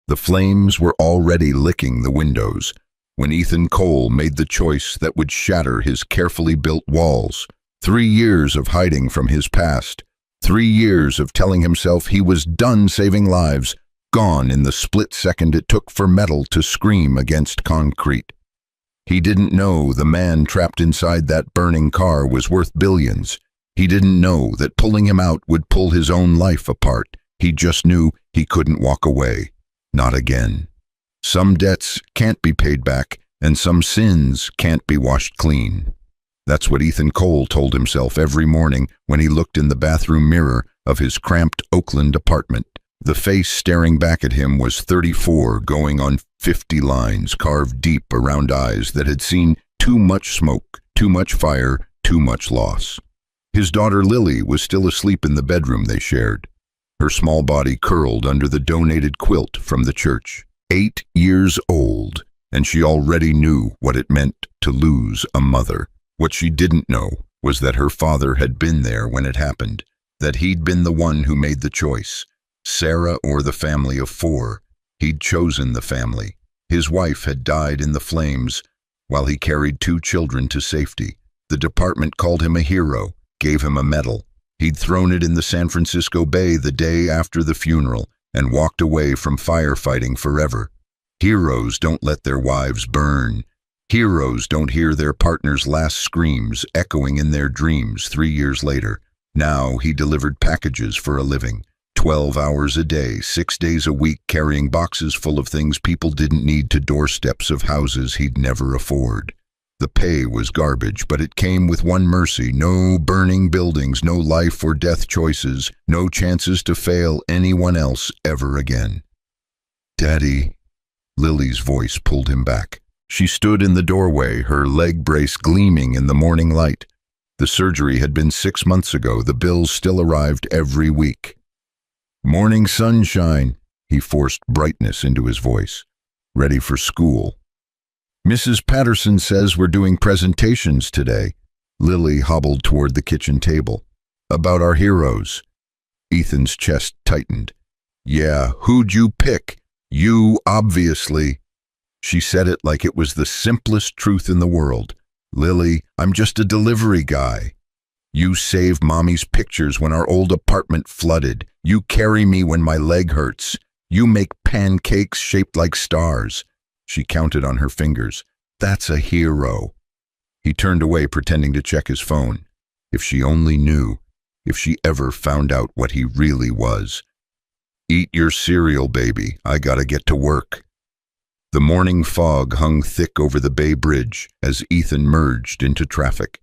The flames were already licking the windows when Ethan Cole made the choice that would shatter his carefully built walls. 3 years of hiding from his past, 3 years of telling himself he was done saving lives, gone in the split second it took for metal to scream against concrete. He didn't know the man trapped inside that burning car was worth billions. He didn't know that pulling him out would pull his own life apart. He just knew he couldn't walk away. Not again. Some debts can't be paid back, and some sins can't be washed clean. That's what Ethan Cole told himself every morning when he looked in the bathroom mirror of his cramped Oakland apartment. The face staring back at him was 34, going on 50 lines carved deep around eyes that had seen too much smoke, too much fire, too much loss. His daughter Lily was still asleep in the bedroom they shared, her small body curled under the donated quilt from the church. 8 years old, and she already knew what it meant to lose a mother. What she didn't know was that her father had been there when it happened, that he'd been the one who made the choice. Sarah or the family of 4. He'd chosen the family. His wife had died in the flames while he carried 2 children to safety. The department called him a hero, gave him a medal. He'd thrown it in the San Francisco Bay the day after the funeral and walked away from firefighting forever. Heroes don't let their wives burn. Heroes don't hear their partner's last screams echoing in their dreams 3 years later. Now he delivered packages for a living. 12 hours a day, 6 days a week, carrying boxes full of things people didn't need to doorsteps of houses he'd never afford. The pay was garbage, but it came with one mercy: no burning buildings, no life or death choices, no chances to fail anyone else ever again. "Daddy," Lily's voice pulled him back. She stood in the doorway, her leg brace gleaming in the morning light. The surgery had been 6 months ago. The bills still arrived every week. "Morning sunshine," he forced brightness into his voice. "Ready for school." "Mrs. Patterson says we're doing presentations today." Lily hobbled toward the kitchen table. "About our heroes." Ethan's chest tightened. "Yeah, who'd you pick? You, obviously." She said it like it was the simplest truth in the world. "Lily, I'm just a delivery guy. You save Mommy's pictures when our old apartment flooded. You carry me when my leg hurts. You make pancakes shaped like stars." She counted on her fingers. "That's a hero." He turned away, pretending to check his phone. If she only knew, if she ever found out what he really was. "Eat your cereal, baby. I gotta get to work." The morning fog hung thick over the Bay Bridge as Ethan merged into traffic.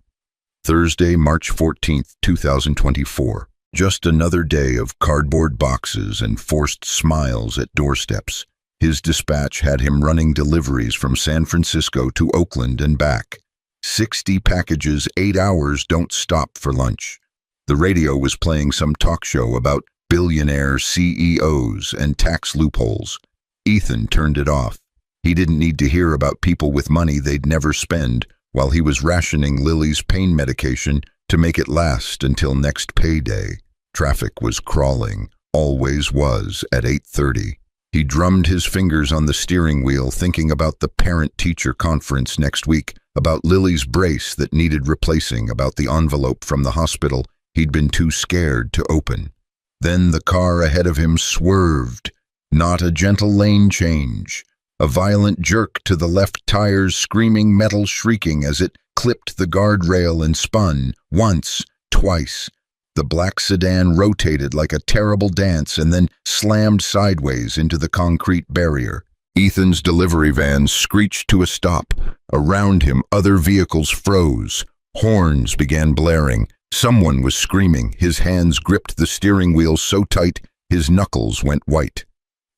Thursday, March 14th, 2024. Just another day of cardboard boxes and forced smiles at doorsteps. His dispatch had him running deliveries from San Francisco to Oakland and back. 60 packages, 8 hours, don't stop for lunch. The radio was playing some talk show about billionaire CEOs and tax loopholes. Ethan turned it off. He didn't need to hear about people with money they'd never spend while he was rationing Lily's pain medication to make it last until next payday. Traffic was crawling, always was, at 8:30. He drummed his fingers on the steering wheel, thinking about the parent-teacher conference next week, about Lily's brace that needed replacing, about the envelope from the hospital he'd been too scared to open. Then the car ahead of him swerved. Not a gentle lane change. A violent jerk to the left tires, screaming metal shrieking as it clipped the guardrail and spun. Once, twice. The black sedan rotated like a terrible dance and then slammed sideways into the concrete barrier. Ethan's delivery van screeched to a stop. Around him, other vehicles froze. Horns began blaring. Someone was screaming. His hands gripped the steering wheel so tight, his knuckles went white.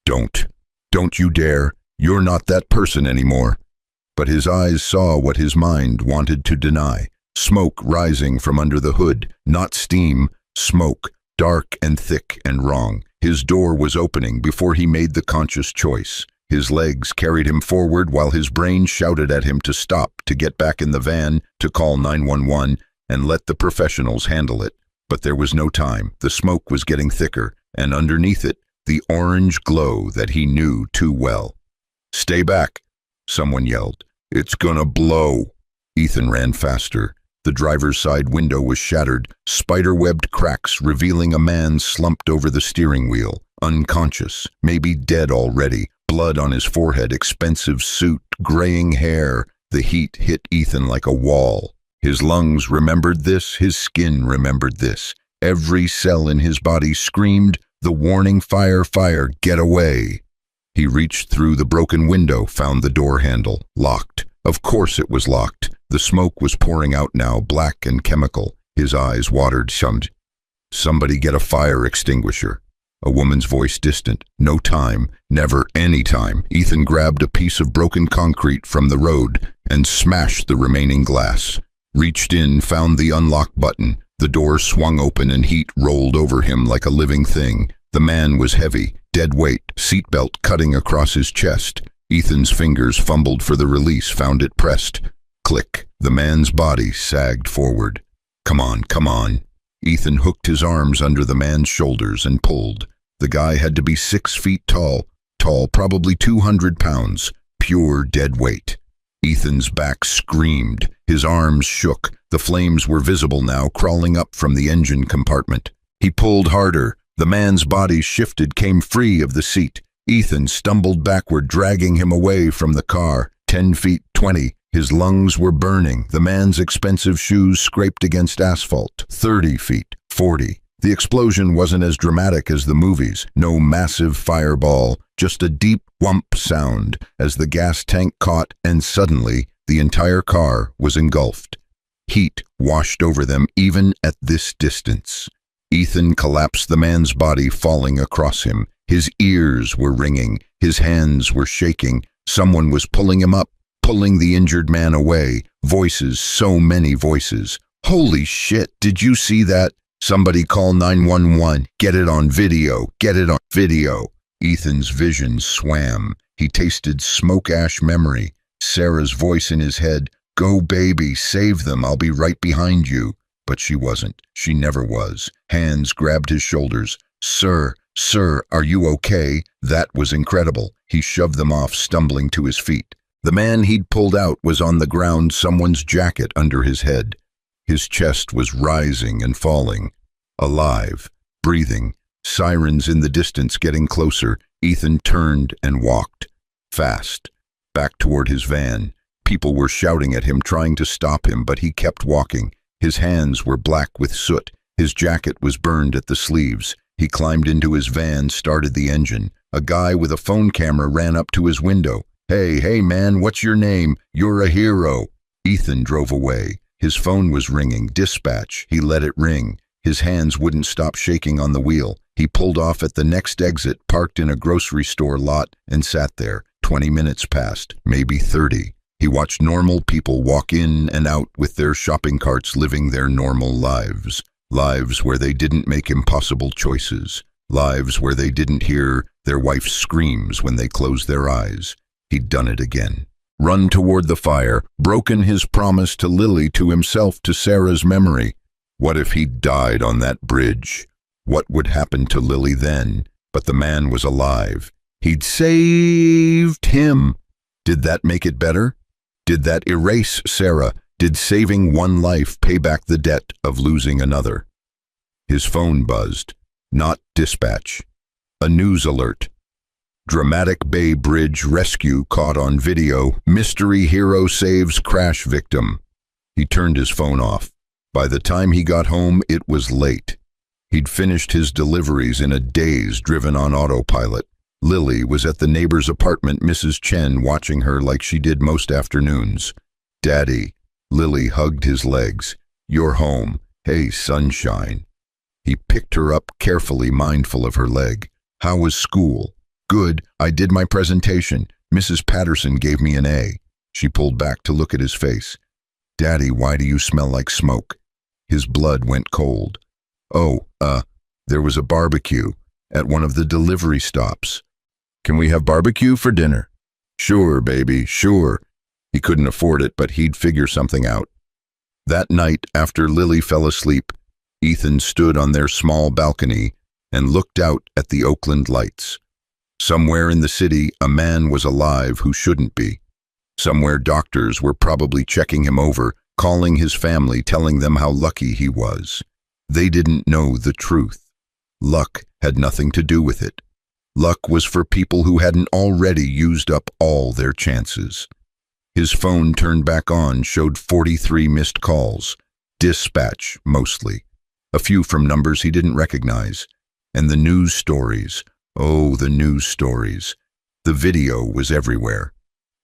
Don't you dare. You're not that person anymore." But his eyes saw what his mind wanted to deny. Smoke rising from under the hood, not steam, smoke, dark and thick and wrong. His door was opening before he made the conscious choice. His legs carried him forward while his brain shouted at him to stop, to get back in the van, to call 911, and let the professionals handle it. But there was no time. The smoke was getting thicker, and underneath it, the orange glow that he knew too well. "Stay back," someone yelled. "It's gonna blow." Ethan ran faster. The driver's side window was shattered, spider-webbed cracks revealing a man slumped over the steering wheel, unconscious, maybe dead already, blood on his forehead, expensive suit, graying hair. The heat hit Ethan like a wall. His lungs remembered this, his skin remembered this. Every cell in his body screamed the warning, "Fire, fire, get away." He reached through the broken window, found the door handle, locked. Of course it was locked. The smoke was pouring out now, black and chemical. His eyes watered. Somebody get a fire extinguisher. A woman's voice distant. No time, never any time. Ethan grabbed a piece of broken concrete from the road and smashed the remaining glass. Reached in, found the unlock button. The door swung open and heat rolled over him like a living thing. The man was heavy, dead weight, seatbelt cutting across his chest. Ethan's fingers fumbled for the release, found it pressed. Click. The man's body sagged forward. Come on, come on. Ethan hooked his arms under the man's shoulders and pulled. The guy had to be 6 feet tall, probably 200 pounds, pure dead weight. Ethan's back screamed. His arms shook. The flames were visible now, crawling up from the engine compartment. He pulled harder. The man's body shifted, came free of the seat. Ethan stumbled backward, dragging him away from the car. 10 feet, 20. His lungs were burning. The man's expensive shoes scraped against asphalt. 30 feet, 40. The explosion wasn't as dramatic as the movies. No massive fireball, just a deep whump sound as the gas tank caught, and suddenly the entire car was engulfed. Heat washed over them even at this distance. Ethan collapsed, the man's body falling across him. His ears were ringing. His hands were shaking. Someone was pulling him up, pulling the injured man away. Voices, so many voices. "Holy shit, did you see that? Somebody call 911. Get it on video. Get it on video." Ethan's vision swam. He tasted smoke ash memory. Sarah's voice in his head. "Go, baby, save them. I'll be right behind you." But she wasn't. She never was. Hands grabbed his shoulders. Sir, are you okay?" That was incredible. He shoved them off, stumbling to his feet. The man he'd pulled out was on the ground, someone's jacket under his head. His chest was rising and falling. Alive, breathing, sirens in the distance getting closer. Ethan turned and walked. Fast, back toward his van. People were shouting at him, trying to stop him, but he kept walking. His hands were black with soot. His jacket was burned at the sleeves. He climbed into his van, started the engine. A guy with a phone camera ran up to his window. Hey man, what's your name? You're a hero." Ethan drove away. His phone was ringing. Dispatch. He let it ring. His hands wouldn't stop shaking on the wheel. He pulled off at the next exit, parked in a grocery store lot, and sat there. 20 minutes passed, maybe 30. He watched normal people walk in and out with their shopping carts, living their normal lives. Lives where they didn't make impossible choices. Lives where they didn't hear their wife's screams when they closed their eyes. He'd done it again. Run toward the fire, broken his promise to Lily, to himself, to Sarah's memory. What if he'd died on that bridge? What would happen to Lily then? But the man was alive. He'd saved him. Did that make it better? Did that erase Sarah? Did saving one life pay back the debt of losing another? His phone buzzed. Not dispatch. A news alert. Dramatic Bay Bridge rescue caught on video. Mystery hero saves crash victim. He turned his phone off. By the time he got home, it was late. He'd finished his deliveries in a daze, driven on autopilot. Lily was at the neighbor's apartment, Mrs. Chen, watching her like she did most afternoons. "Daddy." Lily hugged his legs. "You're home. Hey, sunshine." He picked her up carefully, mindful of her leg. "How was school?" "Good. I did my presentation. Mrs. Patterson gave me an A." She pulled back to look at his face. "Daddy, why do you smell like smoke?" His blood went cold. There was a barbecue at one of the delivery stops. "Can we have barbecue for dinner?" "Sure, baby, sure." He couldn't afford it, but he'd figure something out. That night, after Lily fell asleep, Ethan stood on their small balcony, and looked out at the Oakland lights. Somewhere in the city, a man was alive who shouldn't be. Somewhere doctors were probably checking him over, calling his family, telling them how lucky he was. They didn't know the truth. Luck had nothing to do with it. Luck was for people who hadn't already used up all their chances. His phone turned back on, showed 43 missed calls. Dispatch, mostly. A few from numbers he didn't recognize. And the news stories. Oh, the news stories. The video was everywhere.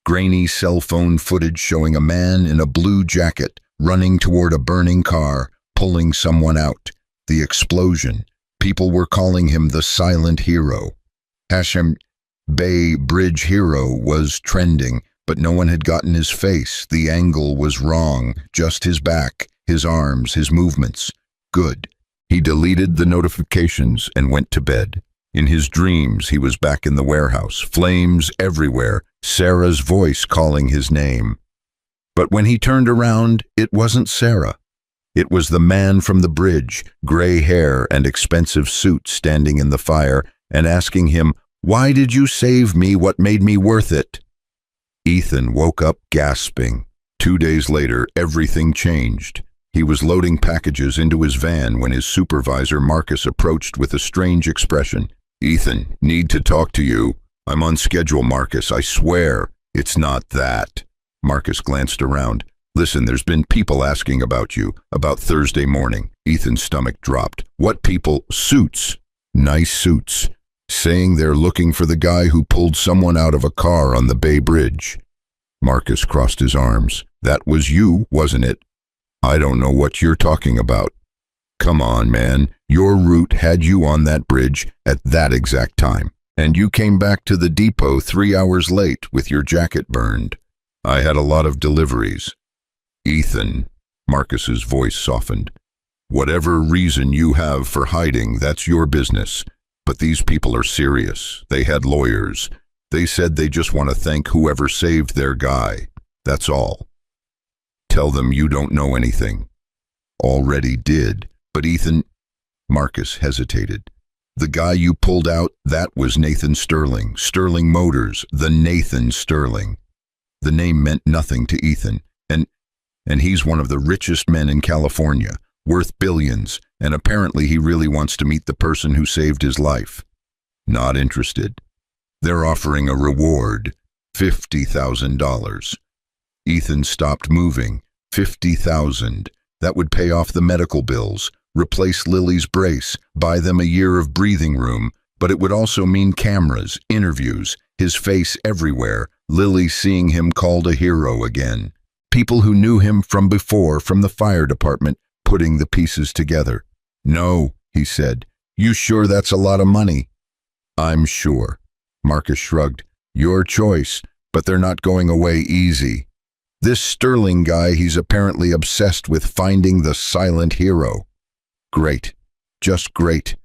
Grainy cell phone footage showing a man in a blue jacket running toward a burning car, pulling someone out. The explosion. People were calling him the silent hero. Hashem Bay Bridge hero was trending, but no one had gotten his face. The angle was wrong, just his back, his arms, his movements. Good. He deleted the notifications and went to bed. In his dreams, he was back in the warehouse, flames everywhere, Sarah's voice calling his name. But when he turned around, it wasn't Sarah. It was the man from the bridge, gray hair and expensive suit, standing in the fire and asking him, "Why did you save me? What made me worth it?" Ethan woke up gasping. 2 days later, everything changed. He was loading packages into his van when his supervisor, Marcus, approached with a strange expression. "Ethan, need to talk to you. I'm on schedule, Marcus, I swear." "It's not that." Marcus glanced around. "Listen, there's been people asking about you, about Thursday morning." Ethan's stomach dropped. "What people?" "Suits. Nice suits. Saying they're looking for the guy who pulled someone out of a car on the Bay Bridge." Marcus crossed his arms. "That was you, wasn't it?" "I don't know what you're talking about." "Come on, man. Your route had you on that bridge at that exact time. And you came back to the depot 3 hours late with your jacket burned. I had a lot of deliveries." "Ethan," Marcus's voice softened, "whatever reason you have for hiding, that's your business. But these people are serious. They had lawyers. They said they just want to thank whoever saved their guy. That's all. Tell them you don't know anything." "Already did." "But Ethan," Marcus hesitated. "The guy you pulled out, that was Nathan Sterling. Sterling Motors, the Nathan Sterling." The name meant nothing to Ethan, and he's one of the richest men in California, worth billions, and apparently he really wants to meet the person who saved his life. "Not interested. They're offering a reward, $50,000. Ethan stopped moving. $50,000. That would pay off the medical bills, replace Lily's brace, buy them a year of breathing room, but it would also mean cameras, interviews, his face everywhere, Lily seeing him called a hero again. People who knew him from before, from the fire department, putting the pieces together. "No," he said. "You sure that's a lot of money?" "I'm sure." Marcus shrugged. "Your choice, but they're not going away easy. This Sterling guy, he's apparently obsessed with finding the silent hero." "Great. Just great."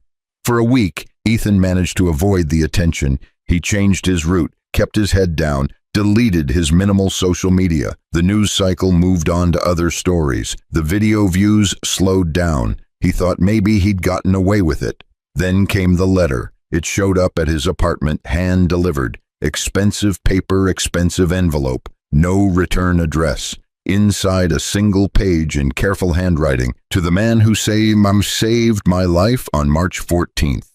For a week, Ethan managed to avoid the attention. He changed his route, kept his head down, deleted his minimal social media. The news cycle moved on to other stories. The video views slowed down. He thought maybe he'd gotten away with it. Then came the letter. It showed up at his apartment, hand-delivered. Expensive paper, expensive envelope. No return address. Inside a single page in careful handwriting, "To the man who saved my life on March 14th.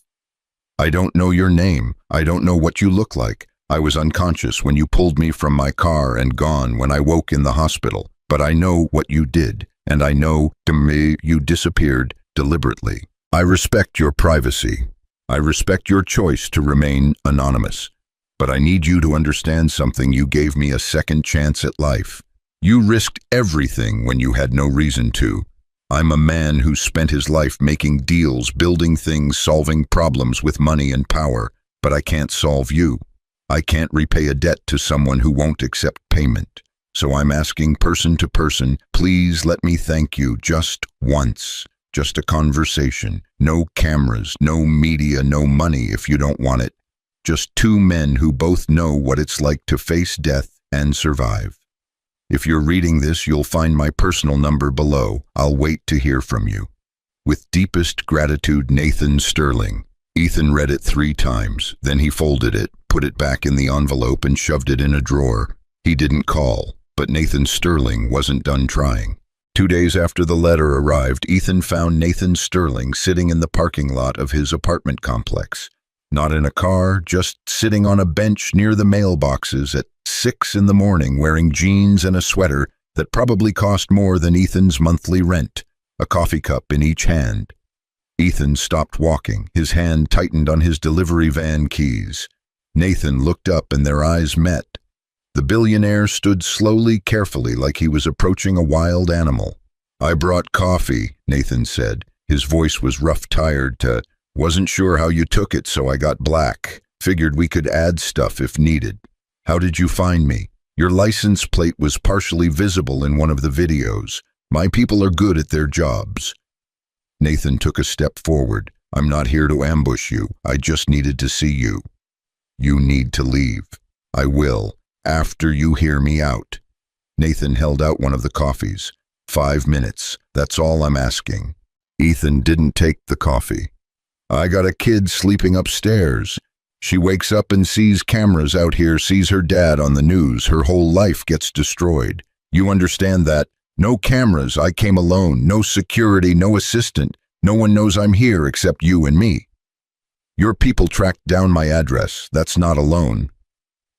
I don't know your name. I don't know what you look like. I was unconscious when you pulled me from my car and gone when I woke in the hospital. But I know what you did, and I know, to me, you disappeared deliberately. I respect your privacy. I respect your choice to remain anonymous. But I need you to understand something. You gave me a second chance at life. You risked everything when you had no reason to. I'm a man who spent his life making deals, building things, solving problems with money and power, but I can't solve you. I can't repay a debt to someone who won't accept payment. So I'm asking person to person, please let me thank you just once. Just a conversation. No cameras, no media, no money if you don't want it. Just two men who both know what it's like to face death and survive. If you're reading this, you'll find my personal number below. I'll wait to hear from you. With deepest gratitude, Nathan Sterling. Ethan read it 3 times, then he folded it, put it back in the envelope and shoved it in a drawer. He didn't call, but Nathan Sterling wasn't done trying. 2 days after the letter arrived, Ethan found Nathan Sterling sitting in the parking lot of his apartment complex. Not in a car, just sitting on a bench near the mailboxes at 6 in the morning, wearing jeans and a sweater that probably cost more than Ethan's monthly rent, a coffee cup in each hand. Ethan stopped walking, his hand tightened on his delivery van keys. Nathan looked up and their eyes met. The billionaire stood slowly, carefully, like he was approaching a wild animal. "I brought coffee," Nathan said. His voice was rough, tired to, "Wasn't sure how you took it, so I got black. Figured we could add stuff if needed. How did you find me? Your license plate was partially visible in one of the videos. My people are good at their jobs." Nathan took a step forward. "I'm not here to ambush you. I just needed to see you." "You need to leave." "I will, after you hear me out." Nathan held out one of the coffees. 5 minutes. That's all I'm asking." Ethan didn't take the coffee. "I got a kid sleeping upstairs. She wakes up and sees cameras out here, sees her dad on the news. Her whole life gets destroyed. You understand that? No cameras, I came alone, no security, no assistant. No one knows I'm here except you and me. Your people tracked down my address. That's not alone."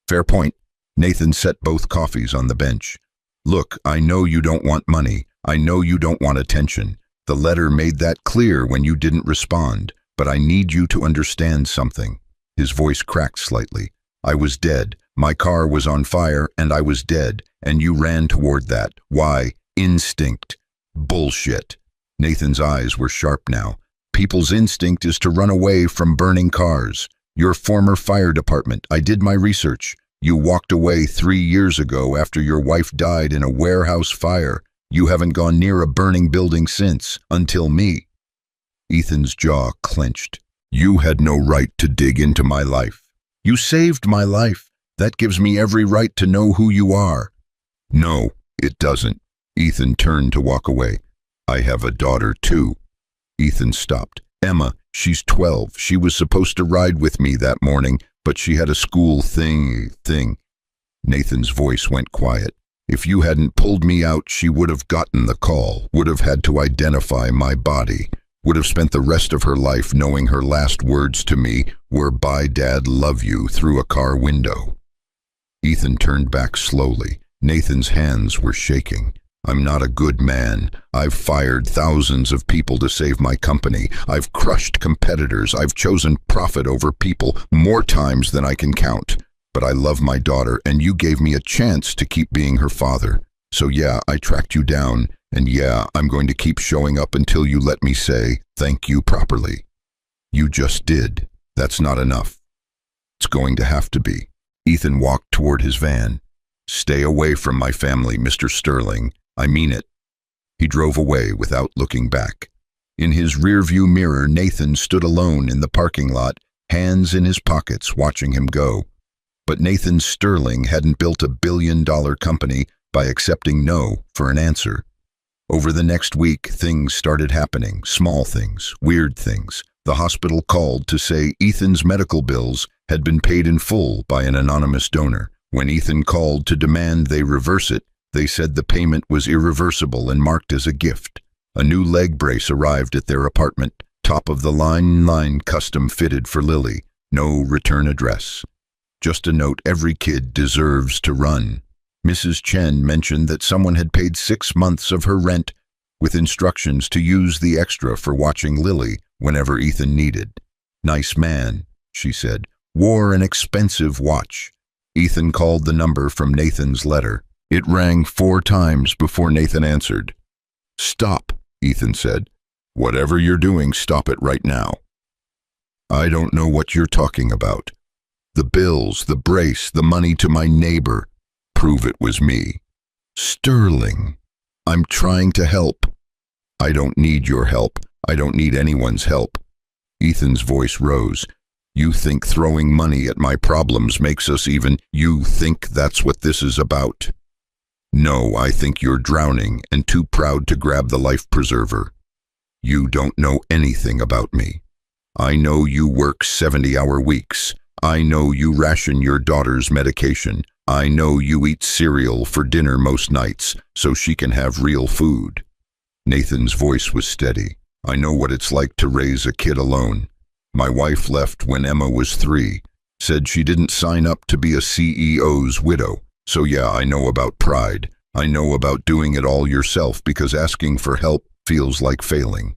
"Fair point." Nathan set both coffees on the bench. "Look, I know you don't want money. I know you don't want attention. The letter made that clear when you didn't respond. But I need you to understand something." His voice cracked slightly. "I was dead. My car was on fire, and I was dead. And you ran toward that. Why? Instinct. Bullshit." Nathan's eyes were sharp now. "People's instinct is to run away from burning cars. Your former fire department, I did my research. You walked away 3 years ago after your wife died in a warehouse fire. You haven't gone near a burning building since, until me." Ethan's jaw clenched. "You had no right to dig into my life. You saved my life. That gives me every right to know who you are." "No, it doesn't." Ethan turned to walk away. "I have a daughter too." Ethan stopped. "Emma, she's 12. She was supposed to ride with me that morning, but she had a school thing. Nathan's voice went quiet. "If you hadn't pulled me out, she would have gotten the call, would have had to identify my body, would have spent the rest of her life knowing her last words to me were, 'Bye, Dad, love you,' through a car window." Ethan turned back slowly. Nathan's hands were shaking. "I'm not a good man. I've fired thousands of people to save my company. I've crushed competitors. I've chosen profit over people more times than I can count. But I love my daughter, and you gave me a chance to keep being her father. So yeah, I tracked you down, and yeah, I'm going to keep showing up until you let me say thank you properly. You just did. That's not enough. It's going to have to be." Ethan walked toward his van. "Stay away from my family, Mr. Sterling. I mean it." He drove away without looking back. In his rearview mirror, Nathan stood alone in the parking lot, hands in his pockets, watching him go. But Nathan Sterling hadn't built a billion-dollar company by accepting no for an answer. Over the next week, things started happening, small things, weird things. The hospital called to say Ethan's medical bills had been paid in full by an anonymous donor. When Ethan called to demand they reverse it, they said the payment was irreversible and marked as a gift. A new leg brace arrived at their apartment, top-of-the-line custom fitted for Lily. No return address. Just a note, every kid deserves to run. Mrs. Chen mentioned that someone had paid 6 months of her rent, with instructions to use the extra for watching Lily whenever Ethan needed. "Nice man," she said. "Wore an expensive watch." Ethan called the number from Nathan's letter. It rang 4 times before Nathan answered. "Stop," Ethan said. "Whatever you're doing, stop it right now." "I don't know what you're talking about. The bills, the brace, the money to my neighbor. Prove it was me." "Sterling, I'm trying to help." "I don't need your help. I don't need anyone's help." Ethan's voice rose. "You think throwing money at my problems makes us even? You think that's what this is about?" "No, I think you're drowning and too proud to grab the life preserver. You don't know anything about me. I know you work 70-hour weeks. I know you ration your daughter's medication. I know you eat cereal for dinner most nights so she can have real food." Nathan's voice was steady. "I know what it's like to raise a kid alone. My wife left when Emma was 3, said she didn't sign up to be a CEO's widow. So yeah, I know about pride. I know about doing it all yourself because asking for help feels like failing."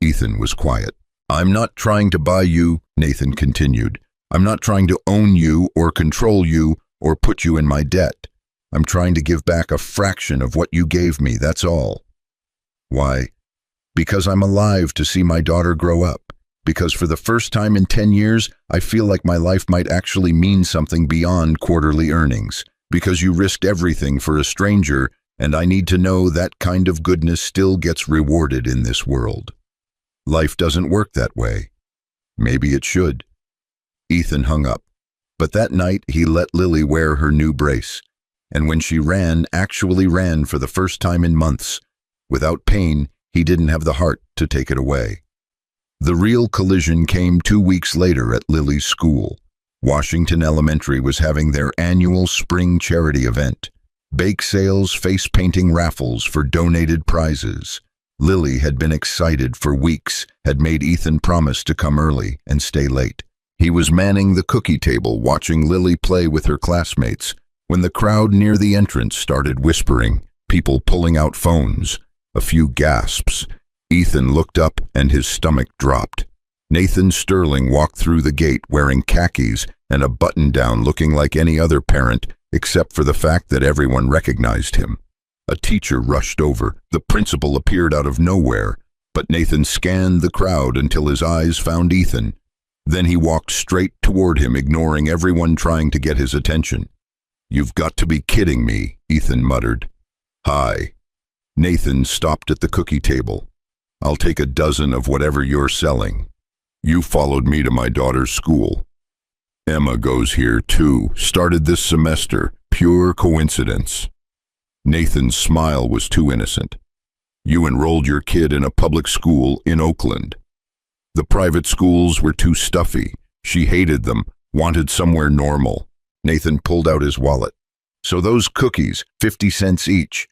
Ethan was quiet. "I'm not trying to buy you," Nathan continued. "I'm not trying to own you or control you or put you in my debt. I'm trying to give back a fraction of what you gave me, that's all." "Why?" "Because I'm alive to see my daughter grow up. Because for the first time in 10 years, I feel like my life might actually mean something beyond quarterly earnings. Because you risked everything for a stranger, and I need to know that kind of goodness still gets rewarded in this world. Life doesn't work that way. Maybe it should." Ethan hung up. But that night, he let Lily wear her new brace. And when she actually ran for the first time in months, without pain, he didn't have the heart to take it away. The real collision came 2 weeks later at Lily's school. Washington Elementary was having their annual spring charity event. Bake sales, face painting raffles for donated prizes. Lily had been excited for weeks, had made Ethan promise to come early and stay late. He was manning the cookie table, watching Lily play with her classmates, when the crowd near the entrance started whispering, people pulling out phones, a few gasps. Ethan looked up and his stomach dropped. Nathan Sterling walked through the gate wearing khakis and a button-down, looking like any other parent, except for the fact that everyone recognized him. A teacher rushed over. The principal appeared out of nowhere, but Nathan scanned the crowd until his eyes found Ethan. Then he walked straight toward him, ignoring everyone trying to get his attention. "You've got to be kidding me," Ethan muttered. "Hi." Nathan stopped at the cookie table. "I'll take a dozen of whatever you're selling. You followed me to my daughter's school. Emma goes here too, started this semester, pure coincidence." Nathan's smile was too innocent. "You enrolled your kid in a public school in Oakland. The private schools were too stuffy. She hated them, wanted somewhere normal." Nathan pulled out his wallet. "So those cookies, 50 cents each."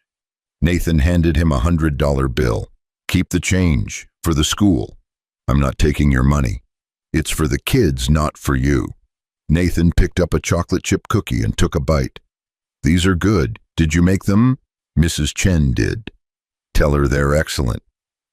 Nathan handed him a $100 bill. "Keep the change, for the school. I'm not taking your money. It's for the kids, not for you." Nathan picked up a chocolate chip cookie and took a bite. "These are good. Did you make them?" "Mrs. Chen did." "Tell her they're excellent."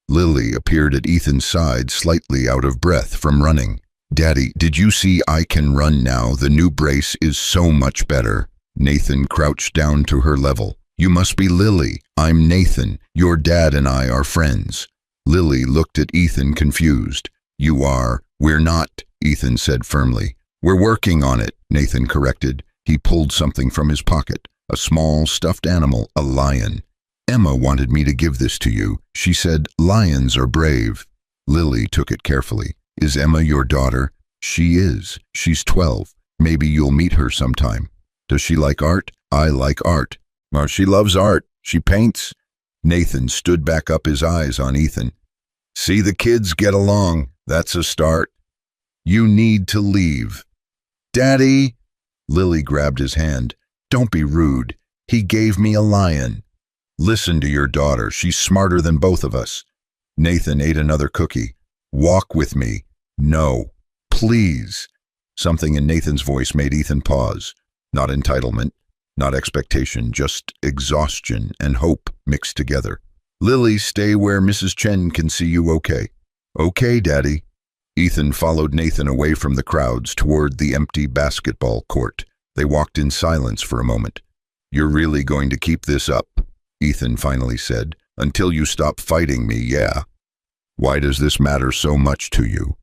Lily appeared at Ethan's side, slightly out of breath from running. "Daddy, did you see I can run now? The new brace is so much better." Nathan crouched down to her level. "You must be Lily. I'm Nathan. Your dad and I are friends." Lily looked at Ethan confused. "You are." "We're not," Ethan said firmly. "We're working on it," Nathan corrected. He pulled something from his pocket, a small stuffed animal, a lion. "Emma wanted me to give this to you. She said, lions are brave." Lily took it carefully. "Is Emma your daughter?" "She is. She's 12. Maybe you'll meet her sometime." "Does she like art?" "I like art." "Well, she loves art. She paints." Nathan stood back up, his eyes on Ethan. "See the kids get along. That's a start. You need to leave." "Daddy!" Lily grabbed his hand. "Don't be rude. He gave me a lion." "Listen to your daughter. She's smarter than both of us." Nathan ate another cookie. "Walk with me." "No. Please." Something in Nathan's voice made Ethan pause. Not entitlement, not expectation, just exhaustion and hope mixed together. "Lily, stay where Mrs. Chen can see you okay." "Okay, Daddy." Ethan followed Nathan away from the crowds toward the empty basketball court. They walked in silence for a moment. "You're really going to keep this up?" Ethan finally said. "Until you stop fighting me, yeah." "Why does this matter so much to you?"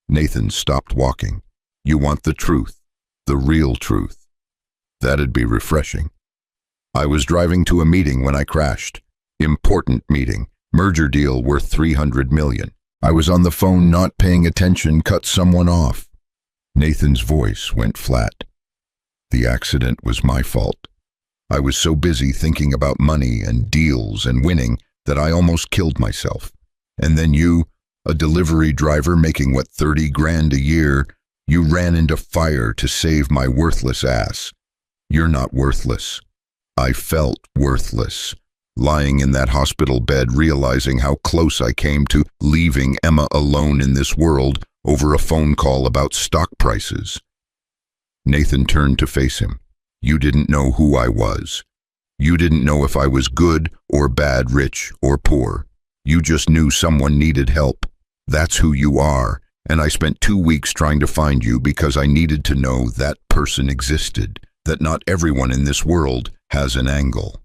Nathan stopped walking. "You want the truth, the real truth." "That'd be refreshing." "I was driving to a meeting when I crashed. Important meeting. Merger deal worth $300 million. I was on the phone not paying attention, cut someone off." Nathan's voice went flat. "The accident was my fault. I was so busy thinking about money and deals and winning that I almost killed myself. And then you, a delivery driver making what, 30 grand a year. You ran into fire to save my worthless ass. You're not worthless. I felt worthless, lying in that hospital bed, realizing how close I came to leaving Emma alone in this world over a phone call about stock prices. Nathan turned to face him. You didn't know who I was. You didn't know if I was good or bad, rich or poor. You just knew someone needed help. That's who you are, and I spent 2 weeks trying to find you because I needed to know that person existed, that not everyone in this world has an angle.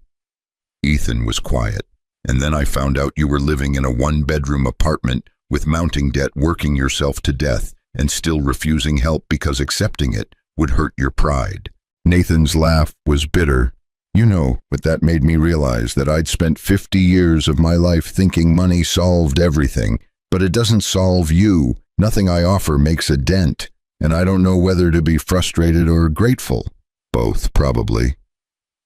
Ethan was quiet, and then I found out you were living in a 1-bedroom apartment with mounting debt, working yourself to death, and still refusing help because accepting it would hurt your pride. Nathan's laugh was bitter. You know, but that made me realize that I'd spent 50 years of my life thinking money solved everything, but it doesn't solve you. Nothing I offer makes a dent, and I don't know whether to be frustrated or grateful. Both, probably.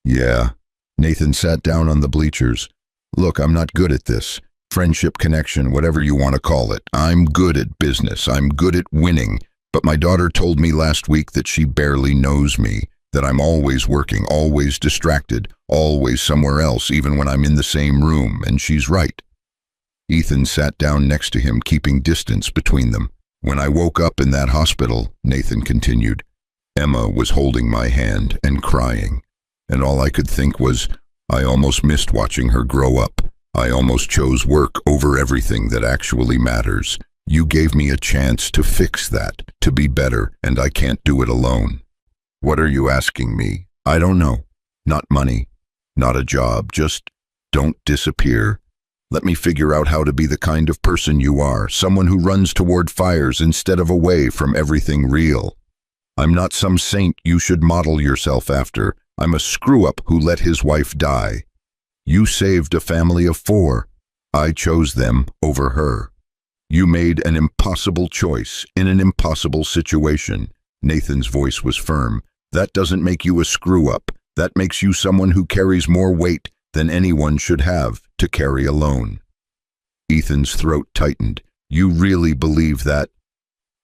Yeah. Nathan sat down on the bleachers. Look, I'm not good at this. Friendship, connection, whatever you want to call it. I'm good at business. I'm good at winning. But my daughter told me last week that she barely knows me, that I'm always working, always distracted, always somewhere else, even when I'm in the same room, and she's right. Ethan sat down next to him, keeping distance between them. When I woke up in that hospital, Nathan continued, Emma was holding my hand and crying, and all I could think was, I almost missed watching her grow up. I almost chose work over everything that actually matters. You gave me a chance to fix that, to be better, and I can't do it alone. What are you asking me? I don't know. Not money, not a job, just don't disappear. Let me figure out how to be the kind of person you are, someone who runs toward fires instead of away from everything real. I'm not some saint you should model yourself after. I'm a screw-up who let his wife die. You saved a family of 4. I chose them over her. You made an impossible choice in an impossible situation. Nathan's voice was firm. That doesn't make you a screw-up. That makes you someone who carries more weight than anyone should have to carry alone. Ethan's throat tightened. You really believe that?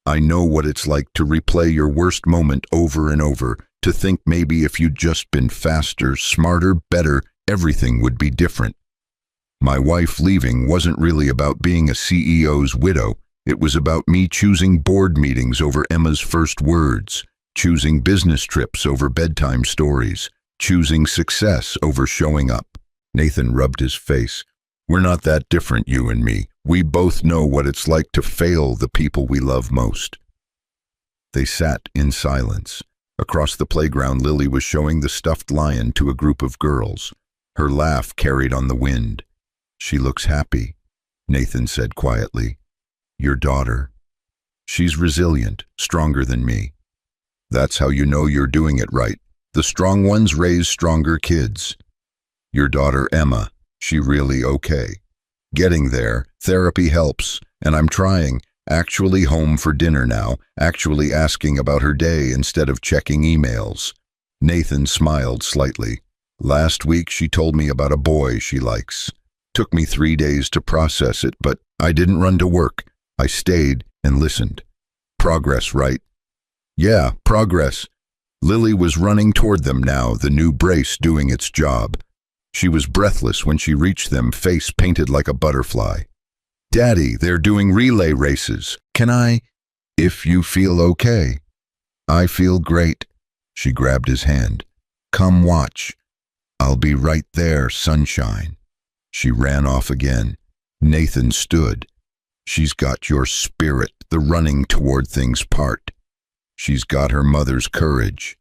I know what it's like to replay your worst moment over and over, to think maybe if you'd just been faster, smarter, better, everything would be different. My wife leaving wasn't really about being a CEO's widow. It was about me choosing board meetings over Emma's first words, choosing business trips over bedtime stories, choosing success over showing up. Nathan rubbed his face. We're not that different, you and me. We both know what it's like to fail the people we love most. They sat in silence. Across the playground, Lily was showing the stuffed lion to a group of girls. Her laugh carried on the wind. She looks happy, Nathan said quietly. Your daughter. She's resilient, stronger than me. That's how you know you're doing it right. The strong ones raise stronger kids. Your daughter, Emma, she really okay? Getting there, therapy helps, and I'm trying, actually home for dinner now, actually asking about her day instead of checking emails. Nathan smiled slightly. Last week she told me about a boy she likes. Took me 3 days to process it, but I didn't run to work. I stayed and listened. Progress, right? Yeah, progress. Lily was running toward them now, the new brace doing its job. She was breathless when she reached them, face painted like a butterfly. Daddy, they're doing relay races. Can I? If you feel okay. I feel great. She grabbed his hand. Come watch. I'll be right there, sunshine. She ran off again. Nathan stood. She's got your spirit, the running toward things part. She's got her mother's courage.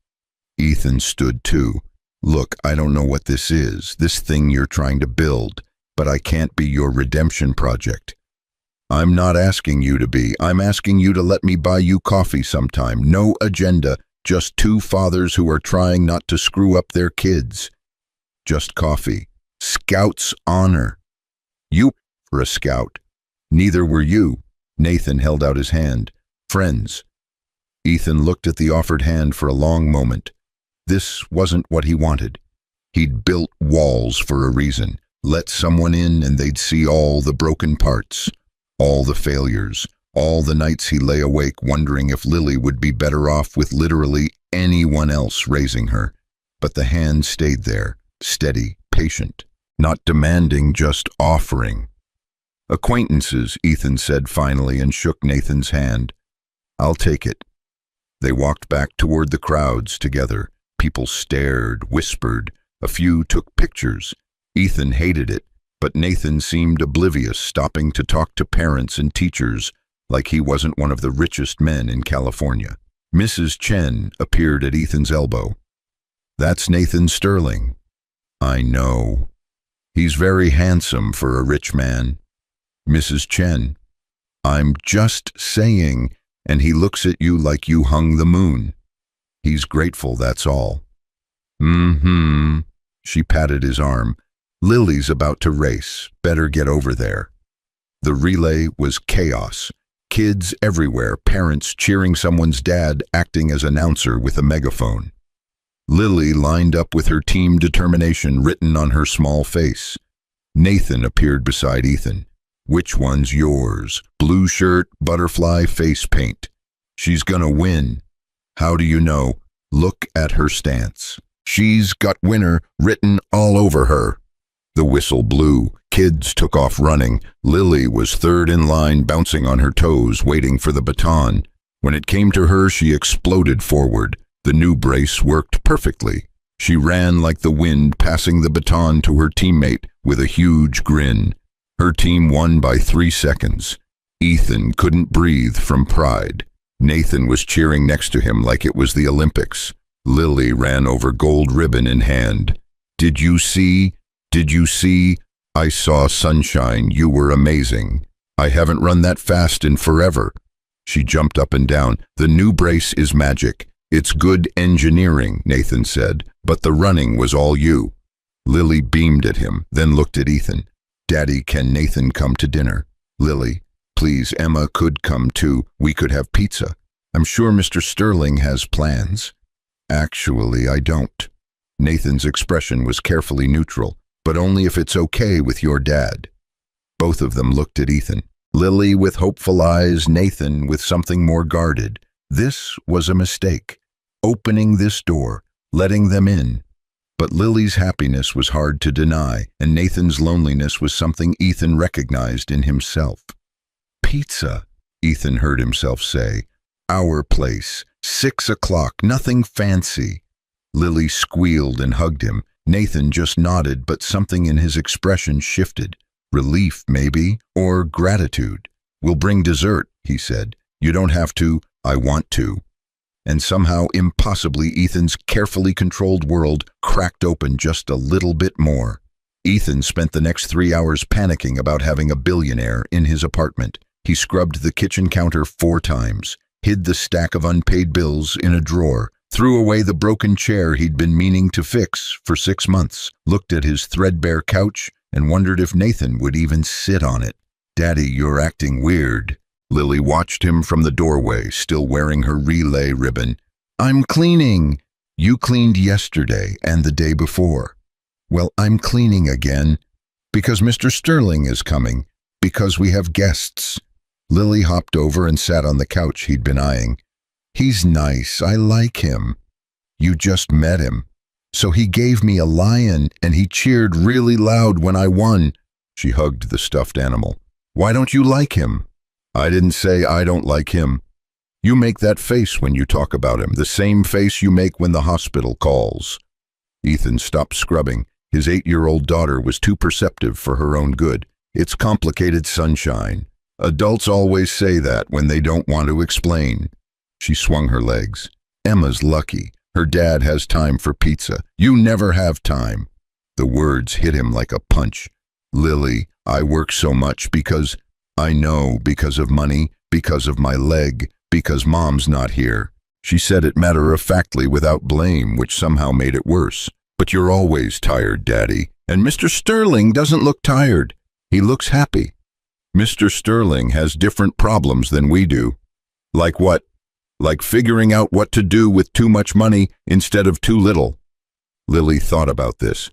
Ethan stood too. Look, I don't know what this is, this thing you're trying to build, but I can't be your redemption project. I'm not asking you to be. I'm asking you to let me buy you coffee sometime. No agenda, just 2 fathers who are trying not to screw up their kids. Just coffee. Scout's honor. You were a scout. Neither were you. Nathan held out his hand. Friends. Ethan looked at the offered hand for a long moment. This wasn't what he wanted. He'd built walls for a reason. Let someone in and they'd see all the broken parts. All the failures, all the nights he lay awake wondering if Lily would be better off with literally anyone else raising her. But the hand stayed there, steady, patient, not demanding, just offering. "Acquaintances," Ethan said finally and shook Nathan's hand. "I'll take it." They walked back toward the crowds together. People stared, whispered. A few took pictures. Ethan hated it, but Nathan seemed oblivious, stopping to talk to parents and teachers like he wasn't one of the richest men in California. Mrs. Chen appeared at Ethan's elbow. "That's Nathan Sterling." "I know. He's very handsome for a rich man." Mrs. Chen: "I'm just saying, and he looks at you like you hung the moon. He's grateful, that's all." "Mm-hmm." She patted his arm. "Lily's about to race. Better get over there." The relay was chaos. Kids everywhere, parents cheering someone's dad, acting as announcer with a megaphone. Lily lined up with her team determination written on her small face. Nathan appeared beside Ethan. "Which one's yours? Blue shirt, butterfly, face paint. She's gonna win." "How do you know?" "Look at her stance. She's got winner written all over her." The whistle blew. Kids took off running. Lily was third in line, bouncing on her toes, waiting for the baton. When it came to her, she exploded forward. The new brace worked perfectly. She ran like the wind, passing the baton to her teammate with a huge grin. Her team won by 3 seconds. Ethan couldn't breathe from pride. Nathan was cheering next to him like it was the Olympics. Lily ran over, gold ribbon in hand. "Did you see? Did you see? I saw sunshine. You were amazing. I haven't run that fast in forever." She jumped up and down. "The new brace is magic. It's good engineering," Nathan said, "but the running was all you." Lily beamed at him, then looked at Ethan. "Daddy, can Nathan come to dinner?" "Lily, please, Emma could come too. We could have pizza. I'm sure Mr. Sterling has plans." "Actually, I don't." Nathan's expression was carefully neutral. "But only if it's okay with your dad." Both of them looked at Ethan. Lily with hopeful eyes, Nathan with something more guarded. This was a mistake. Opening this door, letting them in. But Lily's happiness was hard to deny, and Nathan's loneliness was something Ethan recognized in himself. "Pizza," Ethan heard himself say. "Our place. 6 o'clock. Nothing fancy." Lily squealed and hugged him. Nathan just nodded, but something in his expression shifted. Relief, maybe, or gratitude. "We'll bring dessert," he said. "You don't have to. I want to." And somehow, impossibly, Ethan's carefully controlled world cracked open just a little bit more. Ethan spent the next 3 hours panicking about having a billionaire in his apartment. He scrubbed the kitchen counter 4 times, hid the stack of unpaid bills in a drawer, threw away the broken chair he'd been meaning to fix for 6 months, looked at his threadbare couch, and wondered if Nathan would even sit on it. "Daddy, you're acting weird." Lily watched him from the doorway, still wearing her relay ribbon. "I'm cleaning." "You cleaned yesterday and the day before." "Well, I'm cleaning again. Because Mr. Sterling is coming. Because we have guests." Lily hopped over and sat on the couch he'd been eyeing. "He's nice. I like him." "You just met him." "So he gave me a lion and he cheered really loud when I won." She hugged the stuffed animal. "Why don't you like him?" "I didn't say I don't like him. You make that face when you talk about him, the same face you make when the hospital calls." Ethan stopped scrubbing. His 8-year-old daughter was too perceptive for her own good. "It's complicated, sunshine. Adults always say that when they don't want to explain." She swung her legs. "Emma's lucky. Her dad has time for pizza. You never have time." The words hit him like a punch. "Lily, I work so much because I know, because of money, because of my leg, because Mom's not here." She said it matter-of-factly without blame, which somehow made it worse. "But you're always tired, Daddy. And Mr. Sterling doesn't look tired. He looks happy." "Mr. Sterling has different problems than we do." "Like what?" "Like figuring out what to do with too much money instead of too little." Lily thought about this.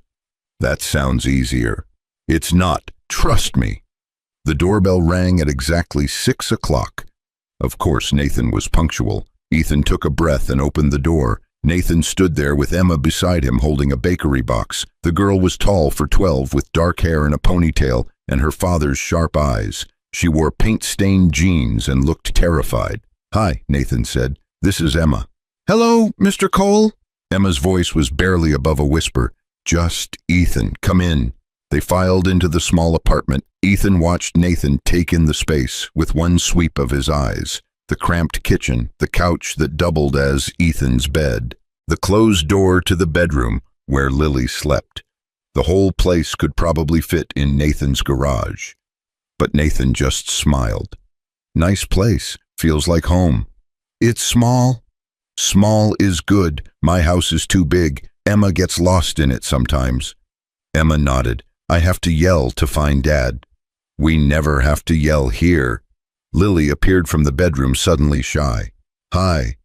"That sounds easier." "It's not. Trust me." The doorbell rang at exactly 6 o'clock. Of course, Nathan was punctual. Ethan took a breath and opened the door. Nathan stood there with Emma beside him holding a bakery box. The girl was tall for 12 with dark hair and a ponytail and her father's sharp eyes. She wore paint-stained jeans and looked terrified. "Hi," Nathan said. "This is Emma." "Hello, Mr. Cole." Emma's voice was barely above a whisper. "Just Ethan, come in." They filed into the small apartment. Ethan watched Nathan take in the space with one sweep of his eyes. The cramped kitchen, the couch that doubled as Ethan's bed, the closed door to the bedroom where Lily slept. The whole place could probably fit in Nathan's garage. But Nathan just smiled. "Nice place, feels like home." "It's small." "Small is good. My house is too big. Emma gets lost in it sometimes." Emma nodded. "I have to yell to find Dad." "We never have to yell here." Lily appeared from the bedroom suddenly shy. "Hi."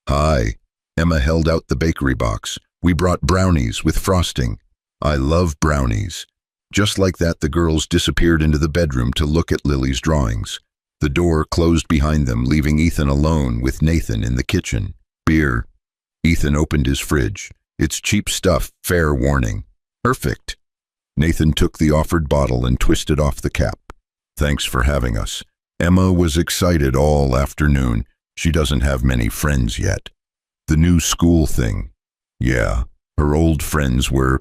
"Hi." Emma held out the bakery box. "We brought brownies with frosting." "I love brownies." Just like that, the girls disappeared into the bedroom to look at Lily's drawings. The door closed behind them, leaving Ethan alone with Nathan in the kitchen. "Beer." Ethan opened his fridge. "It's cheap stuff, fair warning." "Perfect." Nathan took the offered bottle and twisted off the cap. "Thanks for having us." Emma was excited all afternoon. She doesn't have many friends yet. The new school thing. Yeah, her old friends were...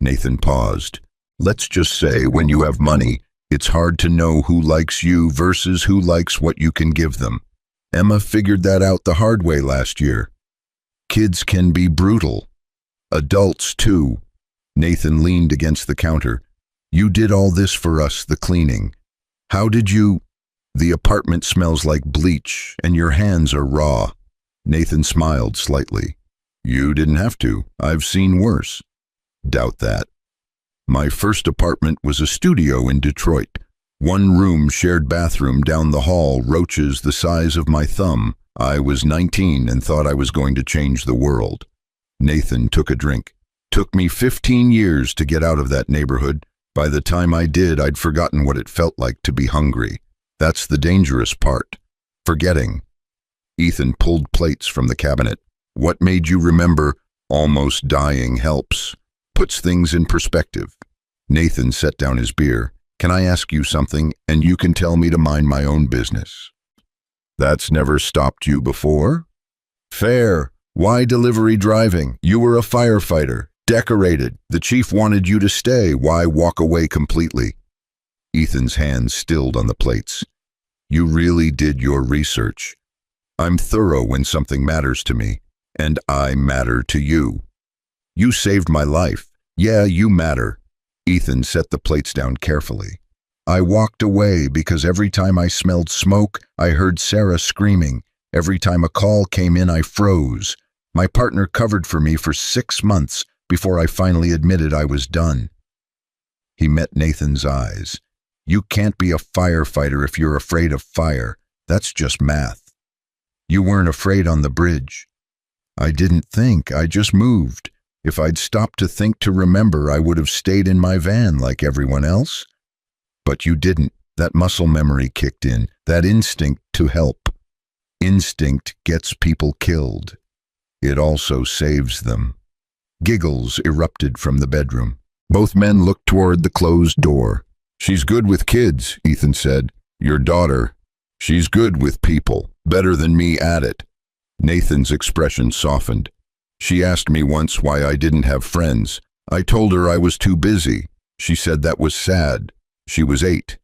Nathan paused. "Let's just say when you have money, it's hard to know who likes you versus who likes what you can give them. Emma figured that out the hard way last year. Kids can be brutal. Adults too." Nathan leaned against the counter. "You did all this for us, the cleaning. How did you... The apartment smells like bleach, and your hands are raw." Nathan smiled slightly. "You didn't have to. I've seen worse." "Doubt that." "My first apartment was a studio in Detroit. One room, shared bathroom down the hall, roaches the size of my thumb. I was 19 and thought I was going to change the world." Nathan took a drink. "Took me 15 years to get out of that neighborhood. By the time I did, I'd forgotten what it felt like to be hungry. That's the dangerous part. Forgetting." Ethan pulled plates from the cabinet. "What made you remember almost dying helps? Puts things in perspective." Nathan set down his beer. "Can I ask you something, and you can tell me to mind my own business?" "That's never stopped you before?" "Fair. Why delivery driving? You were a firefighter. Decorated. The chief wanted you to stay. Why walk away completely?" Ethan's hands stilled on the plates. "You really did your research. I'm thorough when something matters to me, and I matter to you. You saved my life. Yeah, you matter." Ethan set the plates down carefully. "I walked away because every time I smelled smoke, I heard Sarah screaming. Every time a call came in, I froze. My partner covered for me for 6 months before I finally admitted I was done." He met Nathan's eyes. "You can't be a firefighter if you're afraid of fire. That's just math. You weren't afraid on the bridge." "I didn't think, I just moved. If I'd stopped to think to remember, I would have stayed in my van like everyone else." "But you didn't. That muscle memory kicked in, that instinct to help. Instinct gets people killed. It also saves them." Giggles erupted from the bedroom. Both men looked toward the closed door. "She's good with kids," Ethan said. "Your daughter. She's good with people, better than me at it." Nathan's expression softened. "She asked me once why I didn't have friends. I told her I was too busy. She said that was sad. She was 8.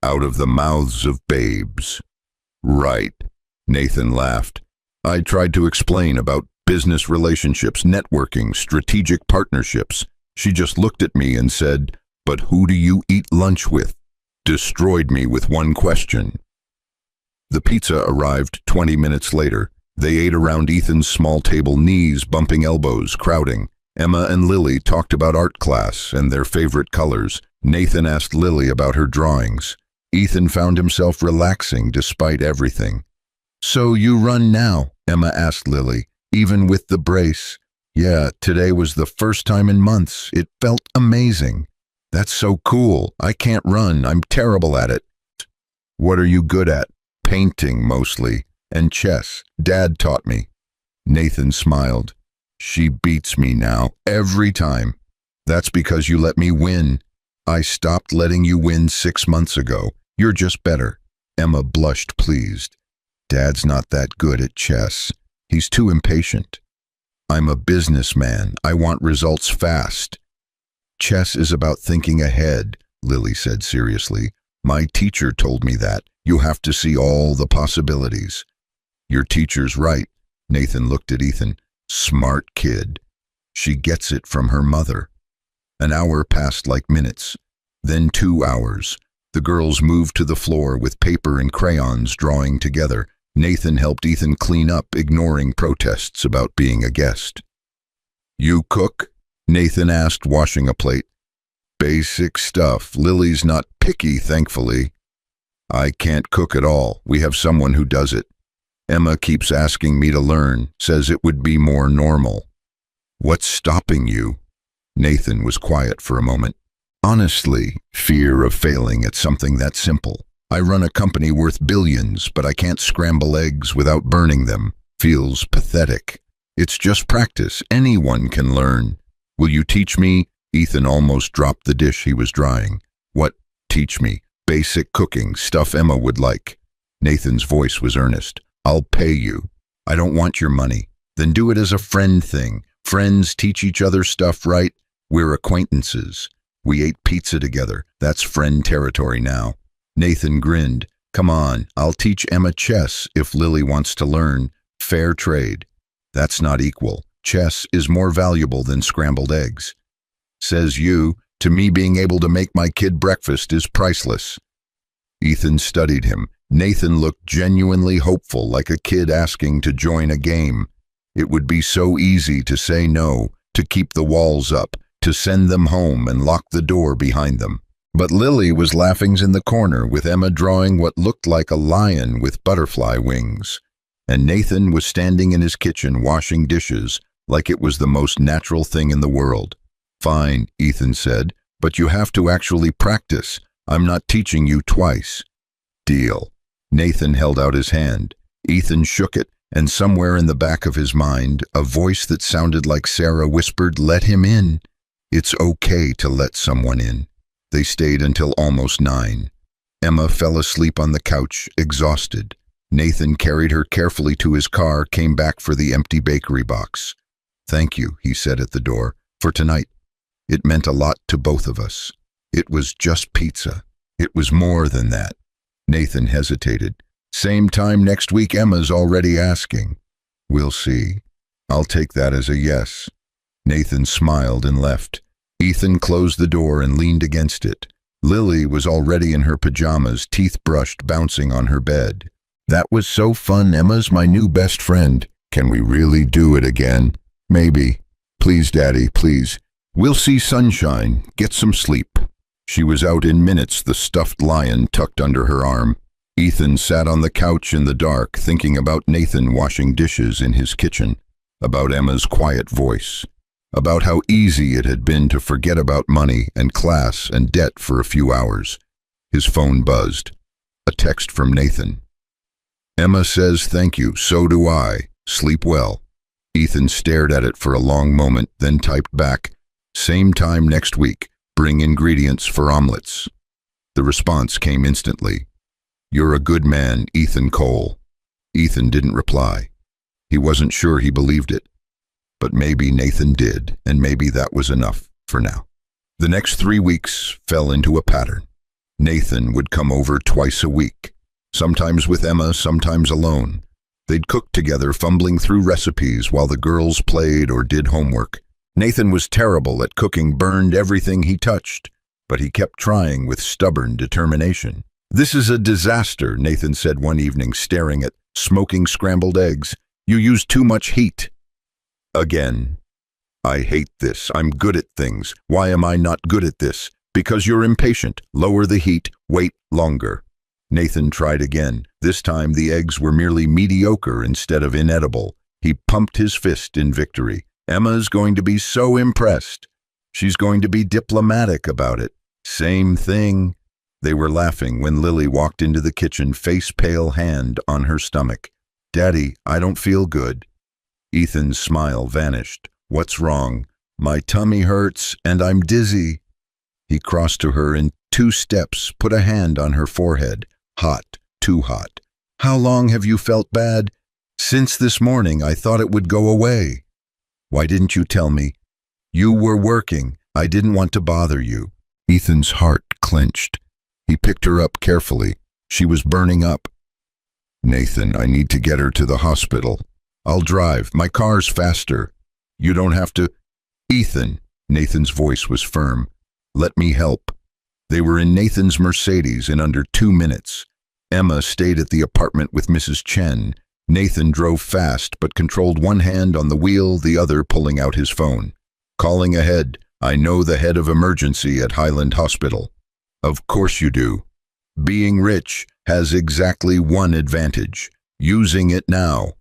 Out of the mouths of babes." "Right," Nathan laughed. "I tried to explain about business relationships, networking, strategic partnerships. She just looked at me and said, 'But who do you eat lunch with?' Destroyed me with one question." The pizza arrived 20 minutes later. They ate around Ethan's small table, knees bumping elbows, crowding. Emma and Lily talked about art class and their favorite colors. Nathan asked Lily about her drawings. Ethan found himself relaxing despite everything. "So you run now?" Emma asked Lily, "even with the brace?" "Yeah, today was the first time in months. It felt amazing." "That's so cool. I can't run. I'm terrible at it." What are you good at? Painting, mostly. And chess. Dad taught me. Nathan smiled. She beats me now, every time. That's because you let me win. I stopped letting you win 6 months ago. You're just better. Emma blushed, pleased. Dad's not that good at chess. He's too impatient. I'm a businessman. I want results fast. Chess is about thinking ahead, Lily said seriously. My teacher told me that. You have to see all the possibilities. Your teacher's right. Nathan looked at Ethan. Smart kid. She gets it from her mother. An hour passed like minutes. Then 2 hours. The girls moved to the floor with paper and crayons drawing together. Nathan helped Ethan clean up, ignoring protests about being a guest. You cook? Nathan asked, washing a plate. Basic stuff. Lily's not picky, thankfully. I can't cook at all. We have someone who does it. Emma keeps asking me to learn, says it would be more normal. What's stopping you? Nathan was quiet for a moment. Honestly, fear of failing at something that simple. I run a company worth billions, but I can't scramble eggs without burning them. Feels pathetic. It's just practice. Anyone can learn. Will you teach me? Ethan almost dropped the dish he was drying. What? Teach me. Basic cooking, stuff Emma would like. Nathan's voice was earnest. I'll pay you. I don't want your money. Then do it as a friend thing. Friends teach each other stuff, right? We're acquaintances. We ate pizza together. That's friend territory now. Nathan grinned. Come on, I'll teach Emma chess if Lily wants to learn. Fair trade. That's not equal. Chess is more valuable than scrambled eggs. Says you. To me, being able to make my kid breakfast is priceless. Ethan studied him. Nathan looked genuinely hopeful, like a kid asking to join a game. It would be so easy to say no, to keep the walls up, to send them home and lock the door behind them. But Lily was laughing in the corner with Emma drawing what looked like a lion with butterfly wings. And Nathan was standing in his kitchen washing dishes like it was the most natural thing in the world. Fine, Ethan said, but you have to actually practice. I'm not teaching you twice. Deal. Nathan held out his hand. Ethan shook it, and somewhere in the back of his mind, a voice that sounded like Sarah whispered, "Let him in." It's okay to let someone in. They stayed until almost 9. Emma fell asleep on the couch, exhausted. Nathan carried her carefully to his car, came back for the empty bakery box. Thank you, he said at the door, for tonight. It meant a lot to both of us. It was just pizza. It was more than that. Nathan hesitated. Same time next week, Emma's already asking. We'll see. I'll take that as a yes. Nathan smiled and left. Ethan closed the door and leaned against it. Lily was already in her pajamas, teeth brushed, bouncing on her bed. That was so fun. Emma's my new best friend. Can we really do it again? Maybe. Please, Daddy, please. We'll see sunshine. Get some sleep. She was out in minutes, the stuffed lion tucked under her arm. Ethan sat on the couch in the dark, thinking about Nathan washing dishes in his kitchen, about Emma's quiet voice, about how easy it had been to forget about money and class and debt for a few hours. His phone buzzed. A text from Nathan. Emma says thank you, so do I. Sleep well. Ethan stared at it for a long moment, then typed back, same time next week. Bring ingredients for omelets. The response came instantly. You're a good man, Ethan Cole. Ethan didn't reply. He wasn't sure he believed it. But maybe Nathan did, and maybe that was enough for now. The next 3 weeks fell into a pattern. Nathan would come over twice a week, sometimes with Emma, sometimes alone. They'd cook together, fumbling through recipes while the girls played or did homework. Nathan was terrible at cooking, burned everything he touched, but he kept trying with stubborn determination. This is a disaster, Nathan said one evening, staring at smoking scrambled eggs. You use too much heat. Again. I hate this. I'm good at things. Why am I not good at this? Because you're impatient. Lower the heat. Wait longer. Nathan tried again. This time the eggs were merely mediocre instead of inedible. He pumped his fist in victory. Emma's going to be so impressed. She's going to be diplomatic about it. Same thing. They were laughing when Lily walked into the kitchen, face-pale, hand on her stomach. "Daddy, I don't feel good." Ethan's smile vanished. "What's wrong?" "My tummy hurts and I'm dizzy." He crossed to her in 2 steps, put a hand on her forehead. "Hot, too hot." "How long have you felt bad?" "Since this morning. I thought it would go away." "Why didn't you tell me?" "You were working. I didn't want to bother you." Ethan's heart clenched. He picked her up carefully. She was burning up. "Nathan, I need to get her to the hospital." "I'll drive. My car's faster." "You don't have to." "Ethan," Nathan's voice was firm. "Let me help." They were in Nathan's Mercedes in under 2 minutes. Emma stayed at the apartment with Mrs. Chen. Nathan drove fast but controlled one hand on the wheel, the other pulling out his phone. "Calling ahead. I know the head of emergency at Highland Hospital." "Of course you do. Being rich has exactly one advantage: using it now."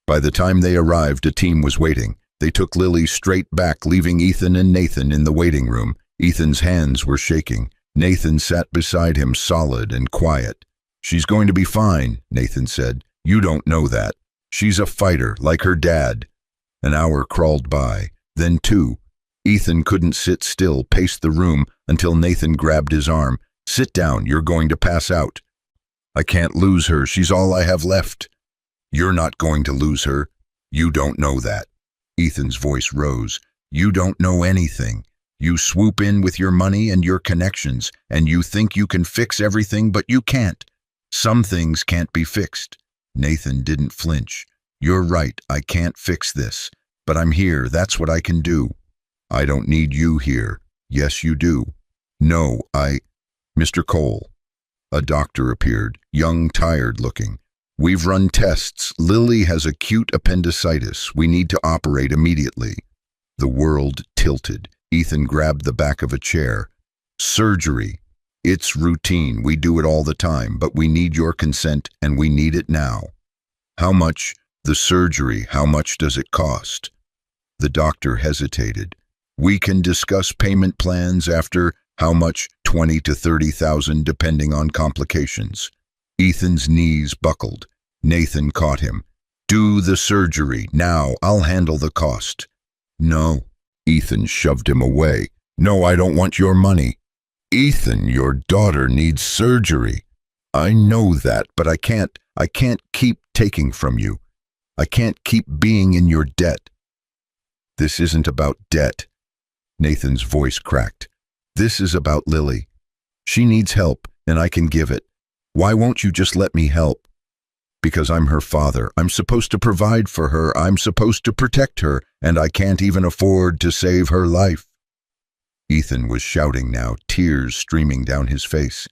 By the time they arrived, a team was waiting. They took Lily straight back, leaving Ethan and Nathan in the waiting room. Ethan's hands were shaking. Nathan sat beside him, solid and quiet. "She's going to be fine," Nathan said. "You don't know that. She's a fighter, like her dad." An hour crawled by, then 2. Ethan couldn't sit still, paced the room until Nathan grabbed his arm. "Sit down, you're going to pass out." "I can't lose her. She's all I have left." "You're not going to lose her. You don't know that." Ethan's voice rose. "You don't know anything. You swoop in with your money and your connections, and you think you can fix everything, but you can't. Some things can't be fixed." Nathan didn't flinch. "You're right, I can't fix this. But I'm here, that's what I can do." "I don't need you here." "Yes, you do." "No, Mr. Cole." A doctor appeared, young, tired-looking. "We've run tests. Lily has acute appendicitis. We need to operate immediately." The world tilted. Ethan grabbed the back of a chair. "Surgery. It's routine. We do it all the time, but we need your consent, and we need it now." "How much?" "The surgery. How much does it cost?" The doctor hesitated. "We can discuss payment plans after." "How much?" "20 to 30,000, depending on complications." Ethan's knees buckled. Nathan caught him. "Do the surgery, now. I'll handle the cost." "No." Ethan shoved him away. "No, I don't want your money." "Ethan, your daughter needs surgery." "I know that, but I can't keep taking from you. I can't keep being in your debt." "This isn't about debt." Nathan's voice cracked. "This is about Lily. She needs help, and I can give it. Why won't you just let me help?" "Because I'm her father. I'm supposed to provide for her. I'm supposed to protect her, and I can't even afford to save her life." Ethan was shouting now, tears streaming down his face.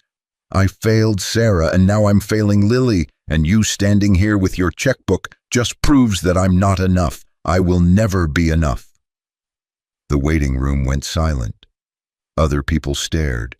"I failed Sarah, and now I'm failing Lily, and you standing here with your checkbook just proves that I'm not enough. I will never be enough." The waiting room went silent. Other people stared.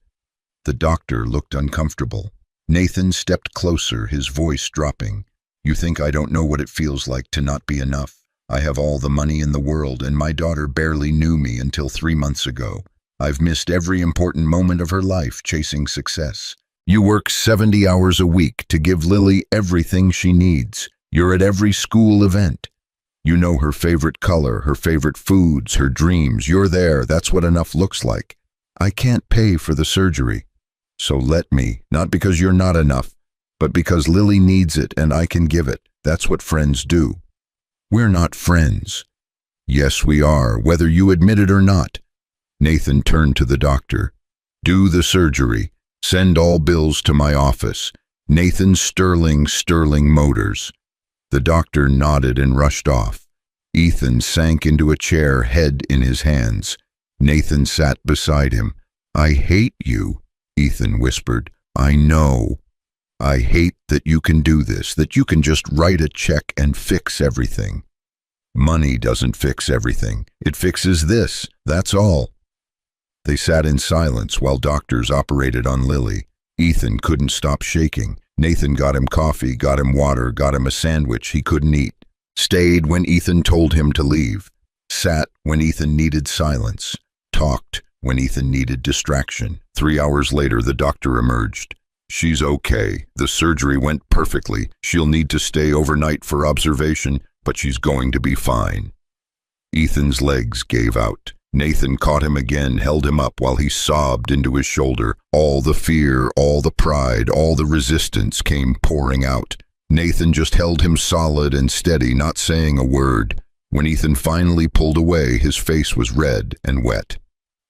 The doctor looked uncomfortable. Nathan stepped closer, his voice dropping. "You think I don't know what it feels like to not be enough? I have all the money in the world, and my daughter barely knew me until 3 months ago. I've missed every important moment of her life chasing success. You work 70 hours a week to give Lily everything she needs. You're at every school event. You know her favorite color, her favorite foods, her dreams. You're there. That's what enough looks like. I can't pay for the surgery. So let me, not because you're not enough, but because Lily needs it and I can give it. That's what friends do." "We're not friends." "Yes, we are, whether you admit it or not." Nathan turned to the doctor. "Do the surgery. Send all bills to my office. Nathan Sterling Motors." The doctor nodded and rushed off. Ethan sank into a chair, head in his hands. Nathan sat beside him. "I hate you," Ethan whispered. "I know. I hate that you can do this, that you can just write a check and fix everything. Money doesn't fix everything. It fixes this, that's all." They sat in silence while doctors operated on Lily. Ethan couldn't stop shaking. Nathan got him coffee, got him water, got him a sandwich he couldn't eat. Stayed when Ethan told him to leave. Sat when Ethan needed silence. Talked when Ethan needed distraction. 3 hours later, the doctor emerged. She's okay. The surgery went perfectly. She'll need to stay overnight for observation, but she's going to be fine. Ethan's legs gave out. Nathan caught him again, held him up while he sobbed into his shoulder. All the fear, all the pride, all the resistance came pouring out. Nathan just held him solid and steady, not saying a word. When Ethan finally pulled away, his face was red and wet.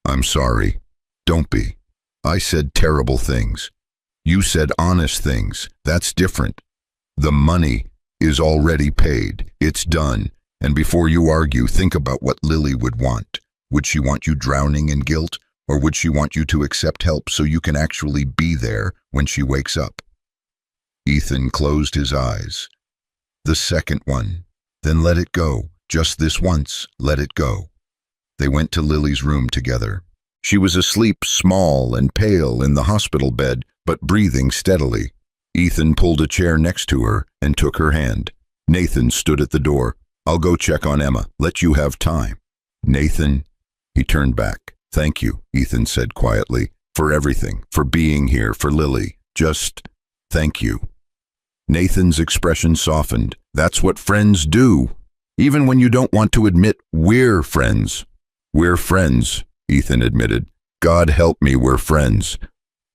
I'm sorry. Don't be. I said terrible things. You said honest things. That's different. The money is already paid. It's done. And before you argue, think about what Lily would want. Would she want you drowning in guilt, or would she want you to accept help so you can actually be there when she wakes up? Ethan closed his eyes. The second one. Then let it go. Just this once, let it go. They went to Lily's room together. She was asleep, small and pale, in the hospital bed, but breathing steadily. Ethan pulled a chair next to her and took her hand. Nathan stood at the door. I'll go check on Emma. Let you have time. Nathan, he turned back. Thank you, Ethan said quietly, for everything, for being here, for Lily. Just thank you. Nathan's expression softened. That's what friends do. Even when you don't want to admit we're friends. We're friends, Ethan admitted. God help me, we're friends.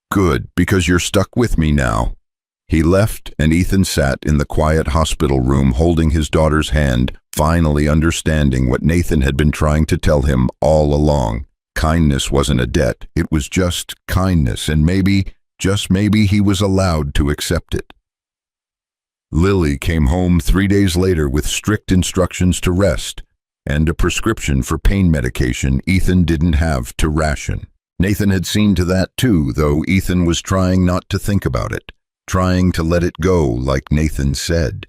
Good, because you're stuck with me now. He left, and Ethan sat in the quiet hospital room holding his daughter's hand, finally understanding what Nathan had been trying to tell him all along. Kindness wasn't a debt, it was just kindness, and maybe, just maybe, he was allowed to accept it. Lily came home 3 days later with strict instructions to rest, and a prescription for pain medication Ethan didn't have to ration. Nathan had seen to that too, though Ethan was trying not to think about it, trying to let it go like Nathan said.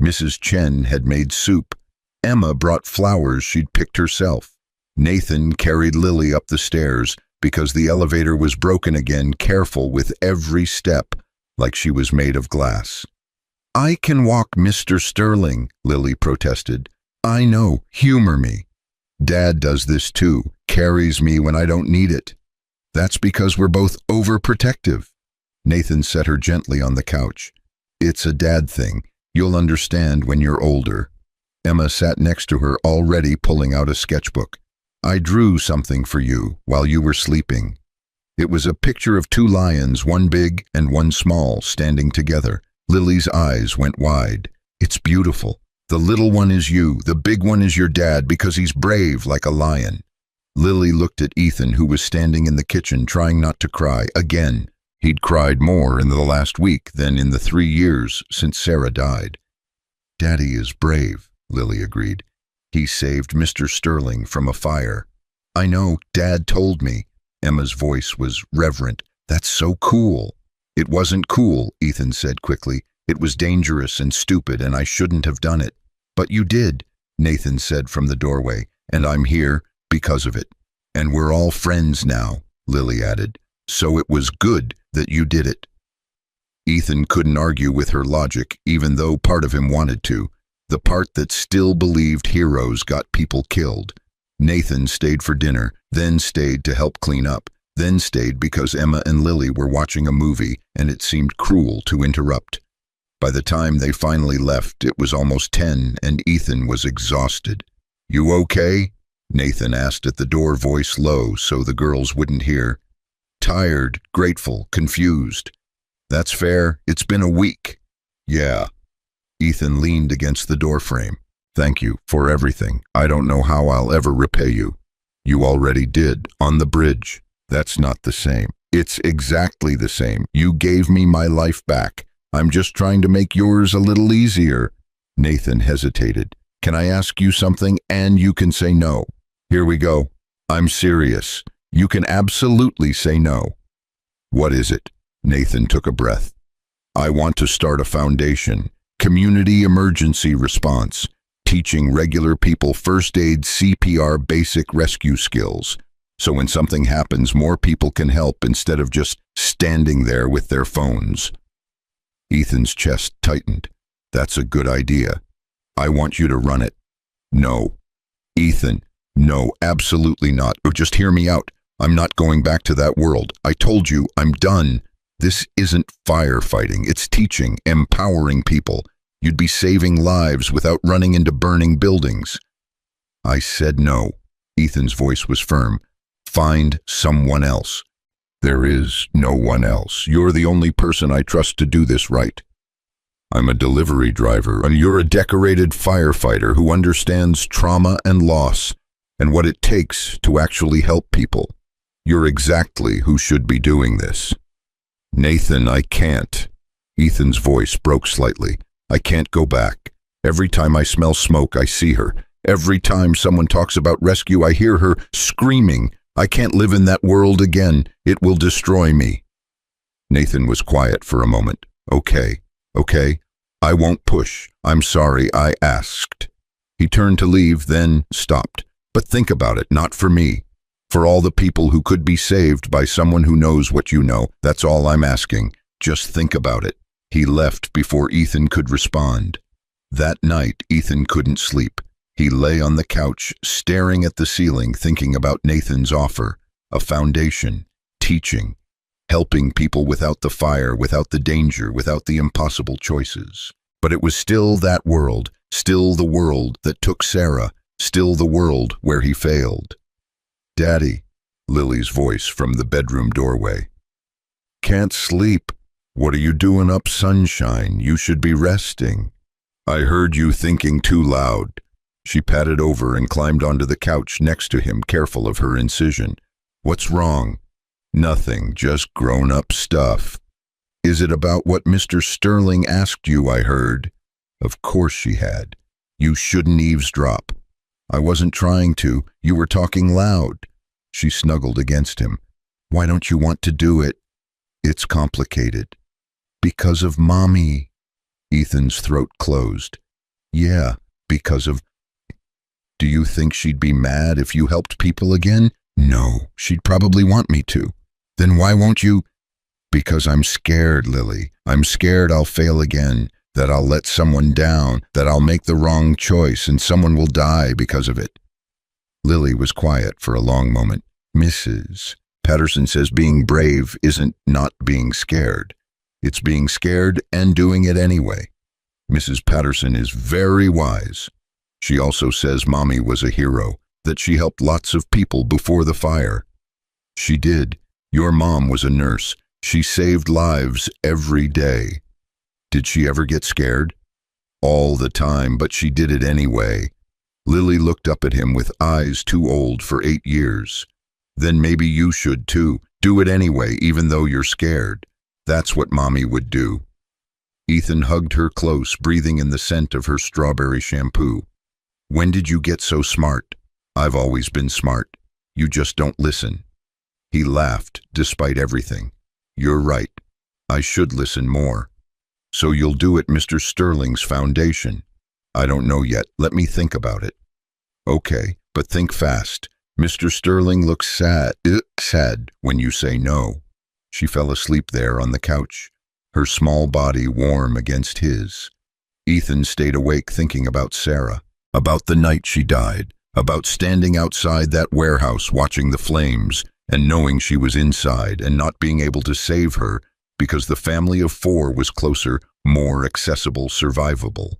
Mrs. Chen had made soup. Emma brought flowers she'd picked herself. Nathan carried Lily up the stairs because the elevator was broken again, careful with every step, like she was made of glass. I can walk, Mr. Sterling, Lily protested. I know, humor me. Dad does this too, carries me when I don't need it. That's because we're both overprotective. Nathan set her gently on the couch. It's a dad thing. You'll understand when you're older. Emma sat next to her, already pulling out a sketchbook. I drew something for you while you were sleeping. It was a picture of 2 lions, one big and one small, standing together. Lily's eyes went wide. It's beautiful. The little one is you, the big one is your dad because he's brave like a lion. Lily looked at Ethan, who was standing in the kitchen trying not to cry. Again, he'd cried more in the last week than in the 3 years since Sarah died. Daddy is brave, Lily agreed. He saved Mr. Sterling from a fire. I know, Dad told me. Emma's voice was reverent. That's so cool. It wasn't cool, Ethan said quickly. It was dangerous and stupid, and I shouldn't have done it. But you did, Nathan said from the doorway, and I'm here because of it. And we're all friends now, Lily added. So it was good that you did it. Ethan couldn't argue with her logic, even though part of him wanted to. The part that still believed heroes got people killed. Nathan stayed for dinner, then stayed to help clean up, then stayed because Emma and Lily were watching a movie and it seemed cruel to interrupt. By the time they finally left, it was almost 10 and Ethan was exhausted. You okay? Nathan asked at the door, voice low so the girls wouldn't hear. Tired, grateful, confused. That's fair. It's been a week. Yeah. Ethan leaned against the doorframe. Thank you for everything. I don't know how I'll ever repay you. You already did, on the bridge. That's not the same. It's exactly the same. You gave me my life back. I'm just trying to make yours a little easier. Nathan hesitated. Can I ask you something and you can say no? Here we go. I'm serious. You can absolutely say no. What is it? Nathan took a breath. I want to start a foundation. Community emergency response. Teaching regular people first aid, CPR, basic rescue skills. So when something happens, more people can help instead of just standing there with their phones. Ethan's chest tightened. That's a good idea. I want you to run it. No. Ethan, no, absolutely not. Or just hear me out. I'm not going back to that world. I told you, I'm done. This isn't firefighting. It's teaching, empowering people. You'd be saving lives without running into burning buildings. I said no. Ethan's voice was firm. Find someone else. There is no one else. You're the only person I trust to do this right. I'm a delivery driver, and you're a decorated firefighter who understands trauma and loss and what it takes to actually help people. You're exactly who should be doing this. Nathan, I can't. Ethan's voice broke slightly. I can't go back. Every time I smell smoke, I see her. Every time someone talks about rescue, I hear her screaming. I can't live in that world again. It will destroy me. Nathan was quiet for a moment. Okay. I won't push. I'm sorry, I asked. He turned to leave, then stopped. But think about it, not for me. For all the people who could be saved by someone who knows what you know. That's all I'm asking. Just think about it. He left before Ethan could respond. That night, Ethan couldn't sleep. He lay on the couch, staring at the ceiling, thinking about Nathan's offer. A foundation, teaching, helping people without the fire, without the danger, without the impossible choices. But it was still that world, still the world that took Sarah, still the world where he failed. Daddy, Lily's voice from the bedroom doorway. Can't sleep. What are you doing up, sunshine? You should be resting. I heard you thinking too loud. She patted over and climbed onto the couch next to him, careful of her incision. What's wrong? Nothing, just grown-up stuff. Is it about what Mr. Sterling asked you, I heard? Of course she had. You shouldn't eavesdrop. I wasn't trying to. You were talking loud. She snuggled against him. Why don't you want to do it? It's complicated. Because of Mommy. Ethan's throat closed. Yeah, because of... Do you think she'd be mad if you helped people again? No, she'd probably want me to. Then why won't you? Because I'm scared, Lily. I'm scared I'll fail again, that I'll let someone down, that I'll make the wrong choice and someone will die because of it. Lily was quiet for a long moment. Mrs. Patterson says being brave isn't not being scared. It's being scared and doing it anyway. Mrs. Patterson is very wise. She also says Mommy was a hero, that she helped lots of people before the fire. She did. Your mom was a nurse. She saved lives every day. Did she ever get scared? All the time, but she did it anyway. Lily looked up at him with eyes too old for 8 years. Then maybe you should too. Do it anyway, even though you're scared. That's what Mommy would do. Ethan hugged her close, breathing in the scent of her strawberry shampoo. When did you get so smart? I've always been smart. You just don't listen. He laughed, despite everything. You're right. I should listen more. So you'll do it Mr. Sterling's foundation. I don't know yet. Let me think about it. Okay, but think fast. Mr. Sterling looks sad when you say no. She fell asleep there on the couch, her small body warm against his. Ethan stayed awake thinking about Sarah, about the night she died, about standing outside that warehouse watching the flames and knowing she was inside and not being able to save her because the family of 4 was closer, more accessible, survivable.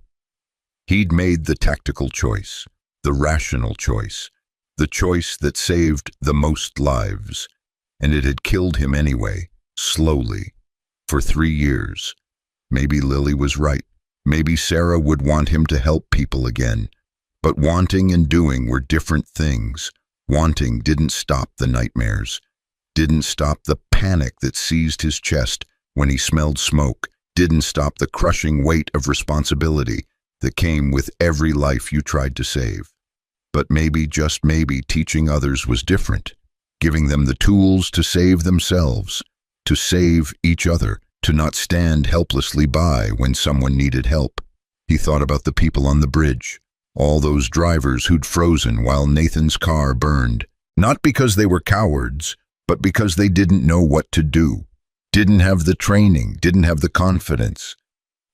He'd made the tactical choice, the rational choice, the choice that saved the most lives, and it had killed him anyway, slowly, for 3 years. Maybe Lily was right. Maybe Sarah would want him to help people again. But wanting and doing were different things. Wanting didn't stop the nightmares, didn't stop the panic that seized his chest when he smelled smoke, didn't stop the crushing weight of responsibility that came with every life you tried to save. But maybe, just maybe, teaching others was different, giving them the tools to save themselves, to save each other, to not stand helplessly by when someone needed help. He thought about the people on the bridge, all those drivers who'd frozen while Nathan's car burned, not because they were cowards, but because they didn't know what to do, didn't have the training, didn't have the confidence.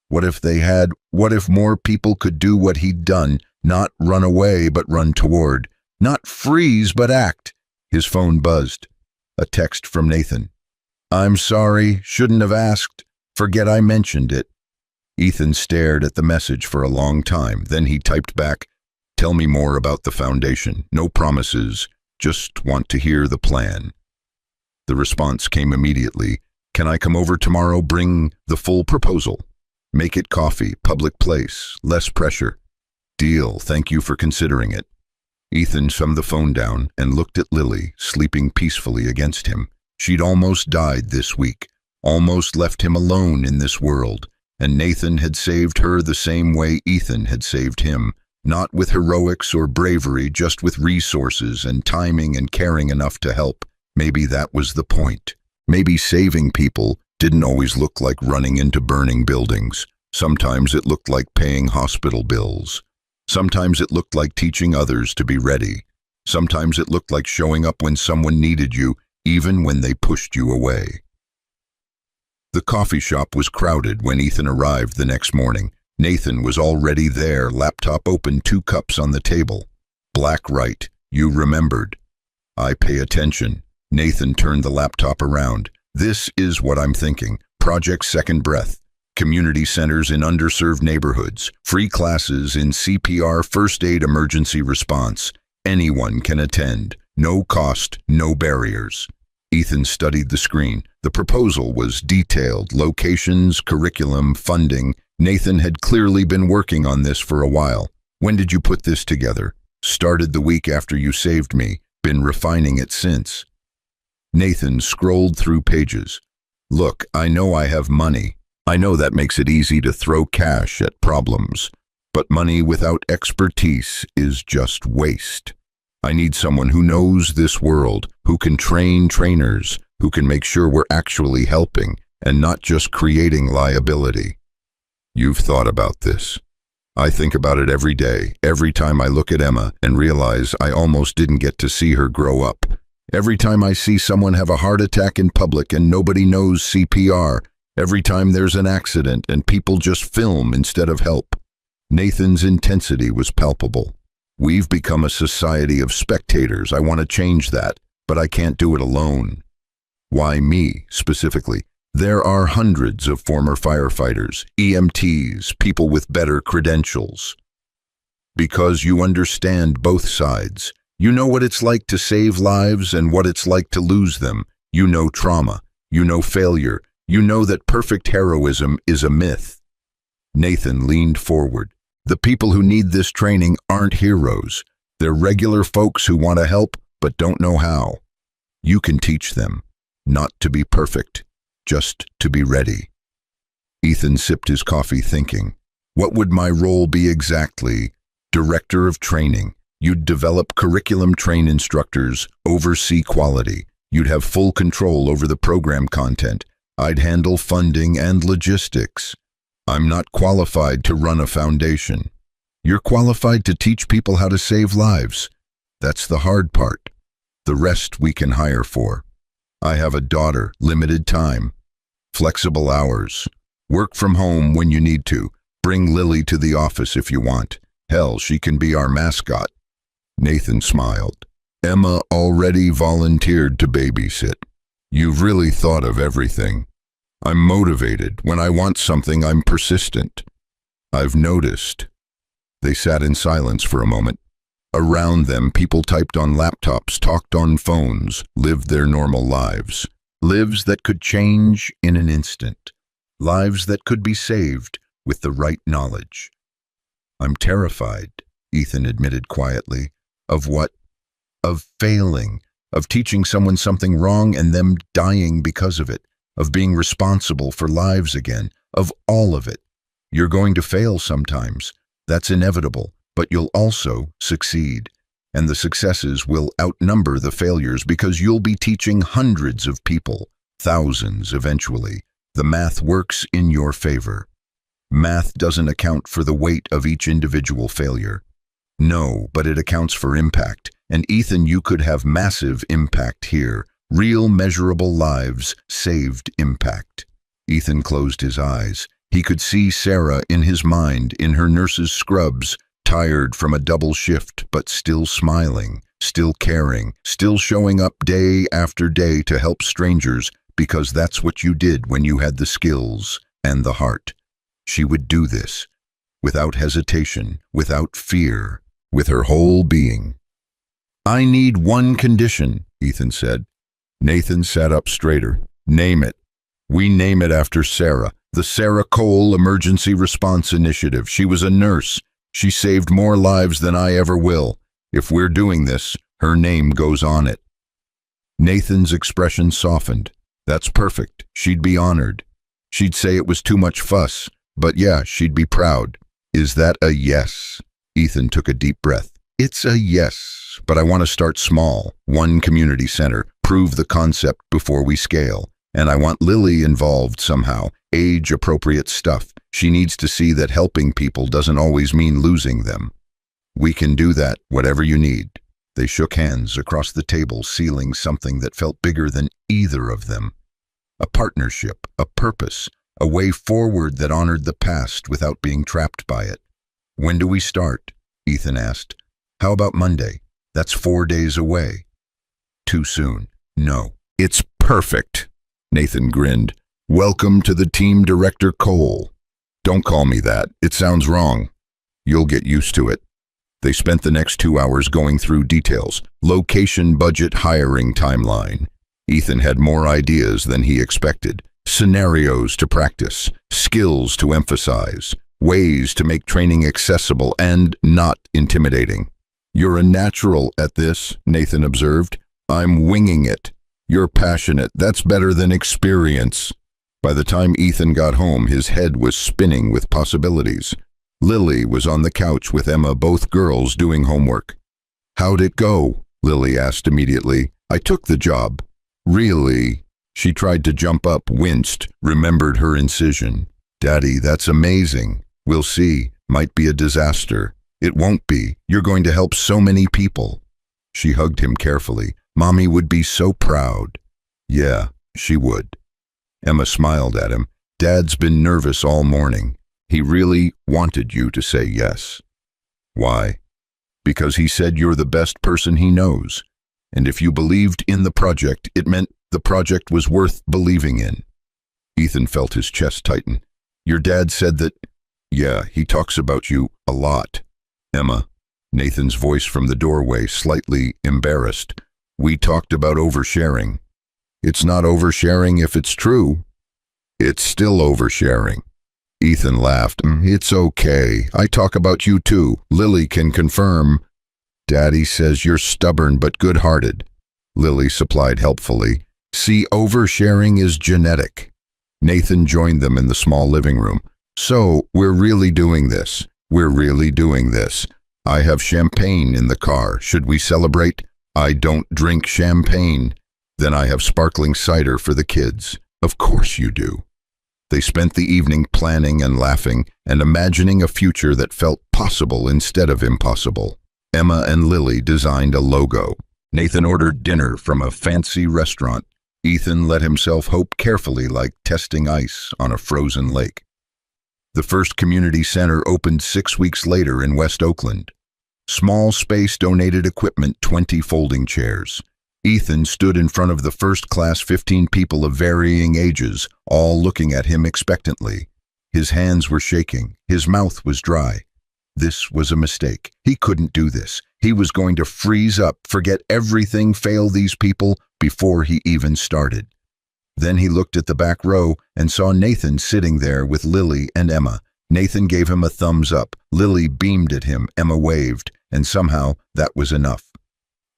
What if they had? What if more people could do what he'd done, not run away but run toward, not freeze but act? His phone buzzed. A text from Nathan. "I'm sorry, shouldn't have asked. Forget I mentioned it." Ethan stared at the message for a long time. Then he typed back, "Tell me more about the foundation. No promises. Just want to hear the plan." The response came immediately. "Can I come over tomorrow? Bring the full proposal. Make it coffee, public place, less pressure. Deal. Thank you for considering it." Ethan summed the phone down and looked at Lily, sleeping peacefully against him. She'd almost died this week, almost left him alone in this world, and Nathan had saved her the same way Ethan had saved him, not with heroics or bravery, just with resources and timing and caring enough to help. Maybe that was the point. Maybe saving people didn't always look like running into burning buildings. Sometimes it looked like paying hospital bills. Sometimes it looked like teaching others to be ready. Sometimes it looked like showing up when someone needed you, even when they pushed you away. The coffee shop was crowded when Ethan arrived the next morning. Nathan was already there, laptop open, 2 cups on the table. "Black right, you remembered." "I pay attention." Nathan turned the laptop around. "This is what I'm thinking. Project Second Breath. Community centers in underserved neighborhoods. Free classes in CPR, first aid, emergency response. Anyone can attend. No cost, no barriers." Ethan studied the screen. The proposal was detailed. Locations, curriculum, funding. Nathan had clearly been working on this for a while. "When did you put this together?" "Started the week after you saved me. Been refining it since." Nathan scrolled through pages. "Look, I know I have money. I know that makes it easy to throw cash at problems. But money without expertise is just waste. I need someone who knows this world, who can train trainers, who can make sure we're actually helping and not just creating liability." "You've thought about this." "I think about it every day, every time I look at Emma and realize I almost didn't get to see her grow up. Every time I see someone have a heart attack in public and nobody knows CPR. Every time there's an accident and people just film instead of help." Nathan's intensity was palpable. "We've become a society of spectators. I want to change that, but I can't do it alone." "Why me, specifically?" "There are hundreds of former firefighters, EMTs, people with better credentials." "Because you understand both sides. You know what it's like to save lives and what it's like to lose them. You know trauma. You know failure. You know that perfect heroism is a myth." Nathan leaned forward. "The people who need this training aren't heroes. They're regular folks who want to help but don't know how. You can teach them, not to be perfect, just to be ready." Ethan sipped his coffee thinking, what would my role be exactly? Director of training. You'd develop curriculum, train instructors, oversee quality. You'd have full control over the program content. I'd handle funding and logistics. I'm not qualified to run a foundation. You're qualified to teach people how to save lives. That's the hard part. The rest we can hire for. I have a daughter, limited time, flexible hours. Work from home when you need to. Bring Lily to the office if you want. Hell, she can be our mascot." Nathan smiled. "Emma already volunteered to babysit. You've really thought of everything. I'm motivated. When I want something, I'm persistent. I've noticed." They sat in silence for a moment. Around them, people typed on laptops, talked on phones, lived their normal lives. Lives that could change in an instant. Lives that could be saved with the right knowledge. "I'm terrified," Ethan admitted quietly. "Of what?" "Of failing. Of teaching someone something wrong and them dying because of it. Of being responsible for lives again. Of all of it. You're going to fail sometimes. That's inevitable. But you'll also succeed. And the successes will outnumber the failures because you'll be teaching hundreds of people. Thousands eventually. The math works in your favor. Math doesn't account for the weight of each individual failure. No, but it accounts for impact. And Ethan, you could have massive impact here. Real, measurable lives, saved impact." Ethan closed his eyes. He could see Sarah in his mind, in her nurse's scrubs, tired from a double shift, but still smiling, still caring, still showing up day after day to help strangers because that's what you did when you had the skills and the heart. She would do this, without hesitation, without fear, with her whole being. "I need one condition," Ethan said. Nathan sat up straighter. "Name it." "We name it after Sarah, the Sarah Cole Emergency Response Initiative. She was a nurse. She saved more lives than I ever will. If we're doing this, her name goes on it." Nathan's expression softened. "That's perfect. She'd be honored. She'd say it was too much fuss, but yeah, she'd be proud." "Is that a yes?" Ethan took a deep breath. "It's a yes, but I want to start small. One community center, prove the concept before we scale. And I want Lily involved somehow, age-appropriate stuff. She needs to see that helping people doesn't always mean losing them." "We can do that, whatever you need." They shook hands across the table, sealing something that felt bigger than either of them. A partnership, a purpose, a way forward that honored the past without being trapped by it. "When do we start?" Ethan asked. "How about Monday? That's 4 days away." "Too soon." "No, it's perfect." Nathan grinned. "Welcome to the team, Director Cole." "Don't call me that. It sounds wrong." "You'll get used to it." They spent the next 2 hours going through details. Location, budget, hiring timeline. Ethan had more ideas than he expected. Scenarios to practice, skills to emphasize, ways to make training accessible and not intimidating. "You're a natural at this," Nathan observed. "I'm winging it." "You're passionate. That's better than experience." By the time Ethan got home, his head was spinning with possibilities. Lily was on the couch with Emma, both girls doing homework. "How'd it go?" Lily asked immediately. "I took the job." "Really?" She tried to jump up, winced, remembered her incision. "Daddy, that's amazing." "We'll see. Might be a disaster." "It won't be. You're going to help so many people." She hugged him carefully. "Mommy would be so proud." "Yeah, she would." Emma smiled at him. "Dad's been nervous all morning. He really wanted you to say yes." "Why?" "Because he said you're the best person he knows. And if you believed in the project, it meant the project was worth believing in." Ethan felt his chest tighten. "Your dad said that—" "Yeah, he talks about you a lot." "Emma," Nathan's voice from the doorway, slightly embarrassed. "We talked about oversharing." "It's not oversharing if it's true." "It's still oversharing." Ethan laughed. "It's okay. I talk about you too. Lily can confirm." "Daddy says you're stubborn but good-hearted." Lily supplied helpfully. "See, oversharing is genetic." Nathan joined them in the small living room. "So, we're really doing this. We're really doing this. I have champagne in the car. Should we celebrate?" "I don't drink champagne." "Then I have sparkling cider for the kids." "Of course you do." They spent the evening planning and laughing and imagining a future that felt possible instead of impossible. Emma and Lily designed a logo. Nathan ordered dinner from a fancy restaurant. Ethan let himself hope carefully, like testing ice on a frozen lake. The first community center opened 6 weeks later in West Oakland. Small space, donated equipment, 20 folding chairs. Ethan stood in front of the first-class 15 people of varying ages, all looking at him expectantly. His hands were shaking. His mouth was dry. This was a mistake. He couldn't do this. He was going to freeze up, forget everything, fail these people before he even started. Then he looked at the back row and saw Nathan sitting there with Lily and Emma. Nathan gave him a thumbs up. Lily beamed at him. Emma waved, and somehow that was enough.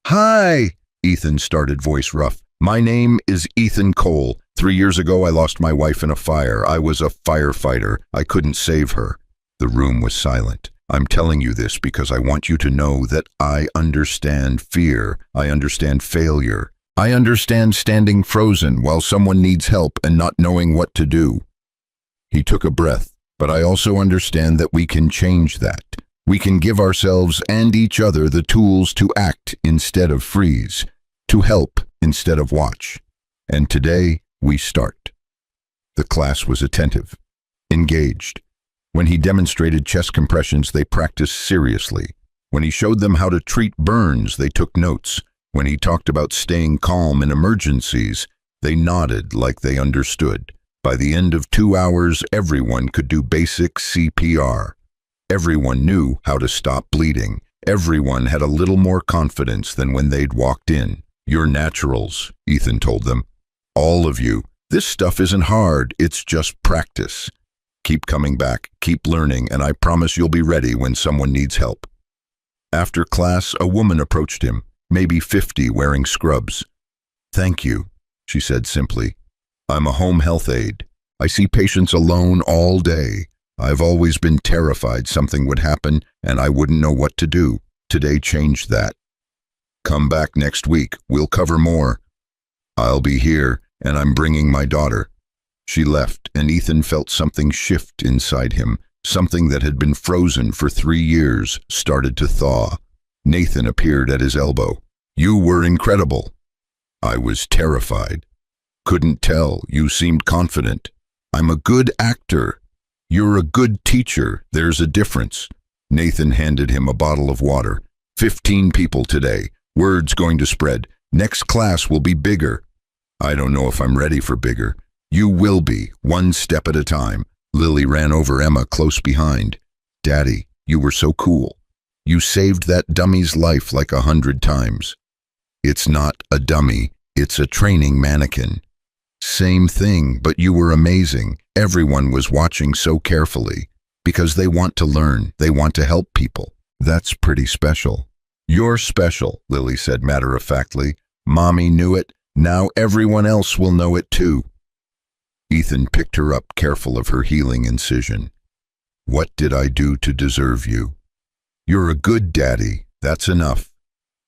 "Hi!" Ethan started, voice rough. "My name is Ethan Cole. 3 years ago I lost my wife in a fire. I was a firefighter. I couldn't save her." The room was silent. "I'm telling you this because I want you to know that I understand fear. I understand failure. I understand standing frozen while someone needs help and not knowing what to do." He took a breath. "But I also understand that we can change that. We can give ourselves and each other the tools to act instead of freeze, to help instead of watch. And today, we start." The class was attentive, engaged. When he demonstrated chest compressions, they practiced seriously. When he showed them how to treat burns, they took notes. When he talked about staying calm in emergencies, they nodded like they understood. By the end of 2 hours, everyone could do basic CPR. Everyone knew how to stop bleeding. Everyone had a little more confidence than when they'd walked in. "You're naturals," Ethan told them. "All of you. This stuff isn't hard, it's just practice. Keep coming back, keep learning, and I promise you'll be ready when someone needs help." After class, a woman approached him, maybe 50, wearing scrubs. "Thank you," she said simply. "I'm a home health aide. I see patients alone all day. I've always been terrified something would happen and I wouldn't know what to do. Today changed that. Come back next week, we'll cover more. I'll be here, and I'm bringing my daughter." She left, and Ethan felt something shift inside him. Something that had been frozen for 3 years started to thaw. Nathan appeared at his elbow. "You were incredible." "I was terrified." "Couldn't tell, you seemed confident." "I'm a good actor." "You're a good teacher, there's a difference." Nathan handed him a bottle of water. 15 people today. Word's going to spread. Next class will be bigger." "I don't know if I'm ready for bigger." "You will be, one step at a time." Lily ran over Emma close behind. "Daddy, you were so cool. You saved that dummy's life like 100 times." "It's not a dummy, it's a training mannequin." "Same thing, but you were amazing. Everyone was watching so carefully. Because they want to learn, they want to help people. That's pretty special." "You're special," Lily said matter-of-factly. "Mommy knew it. Now everyone else will know it too." Ethan picked her up, careful of her healing incision. "What did I do to deserve you?" "You're a good daddy. That's enough."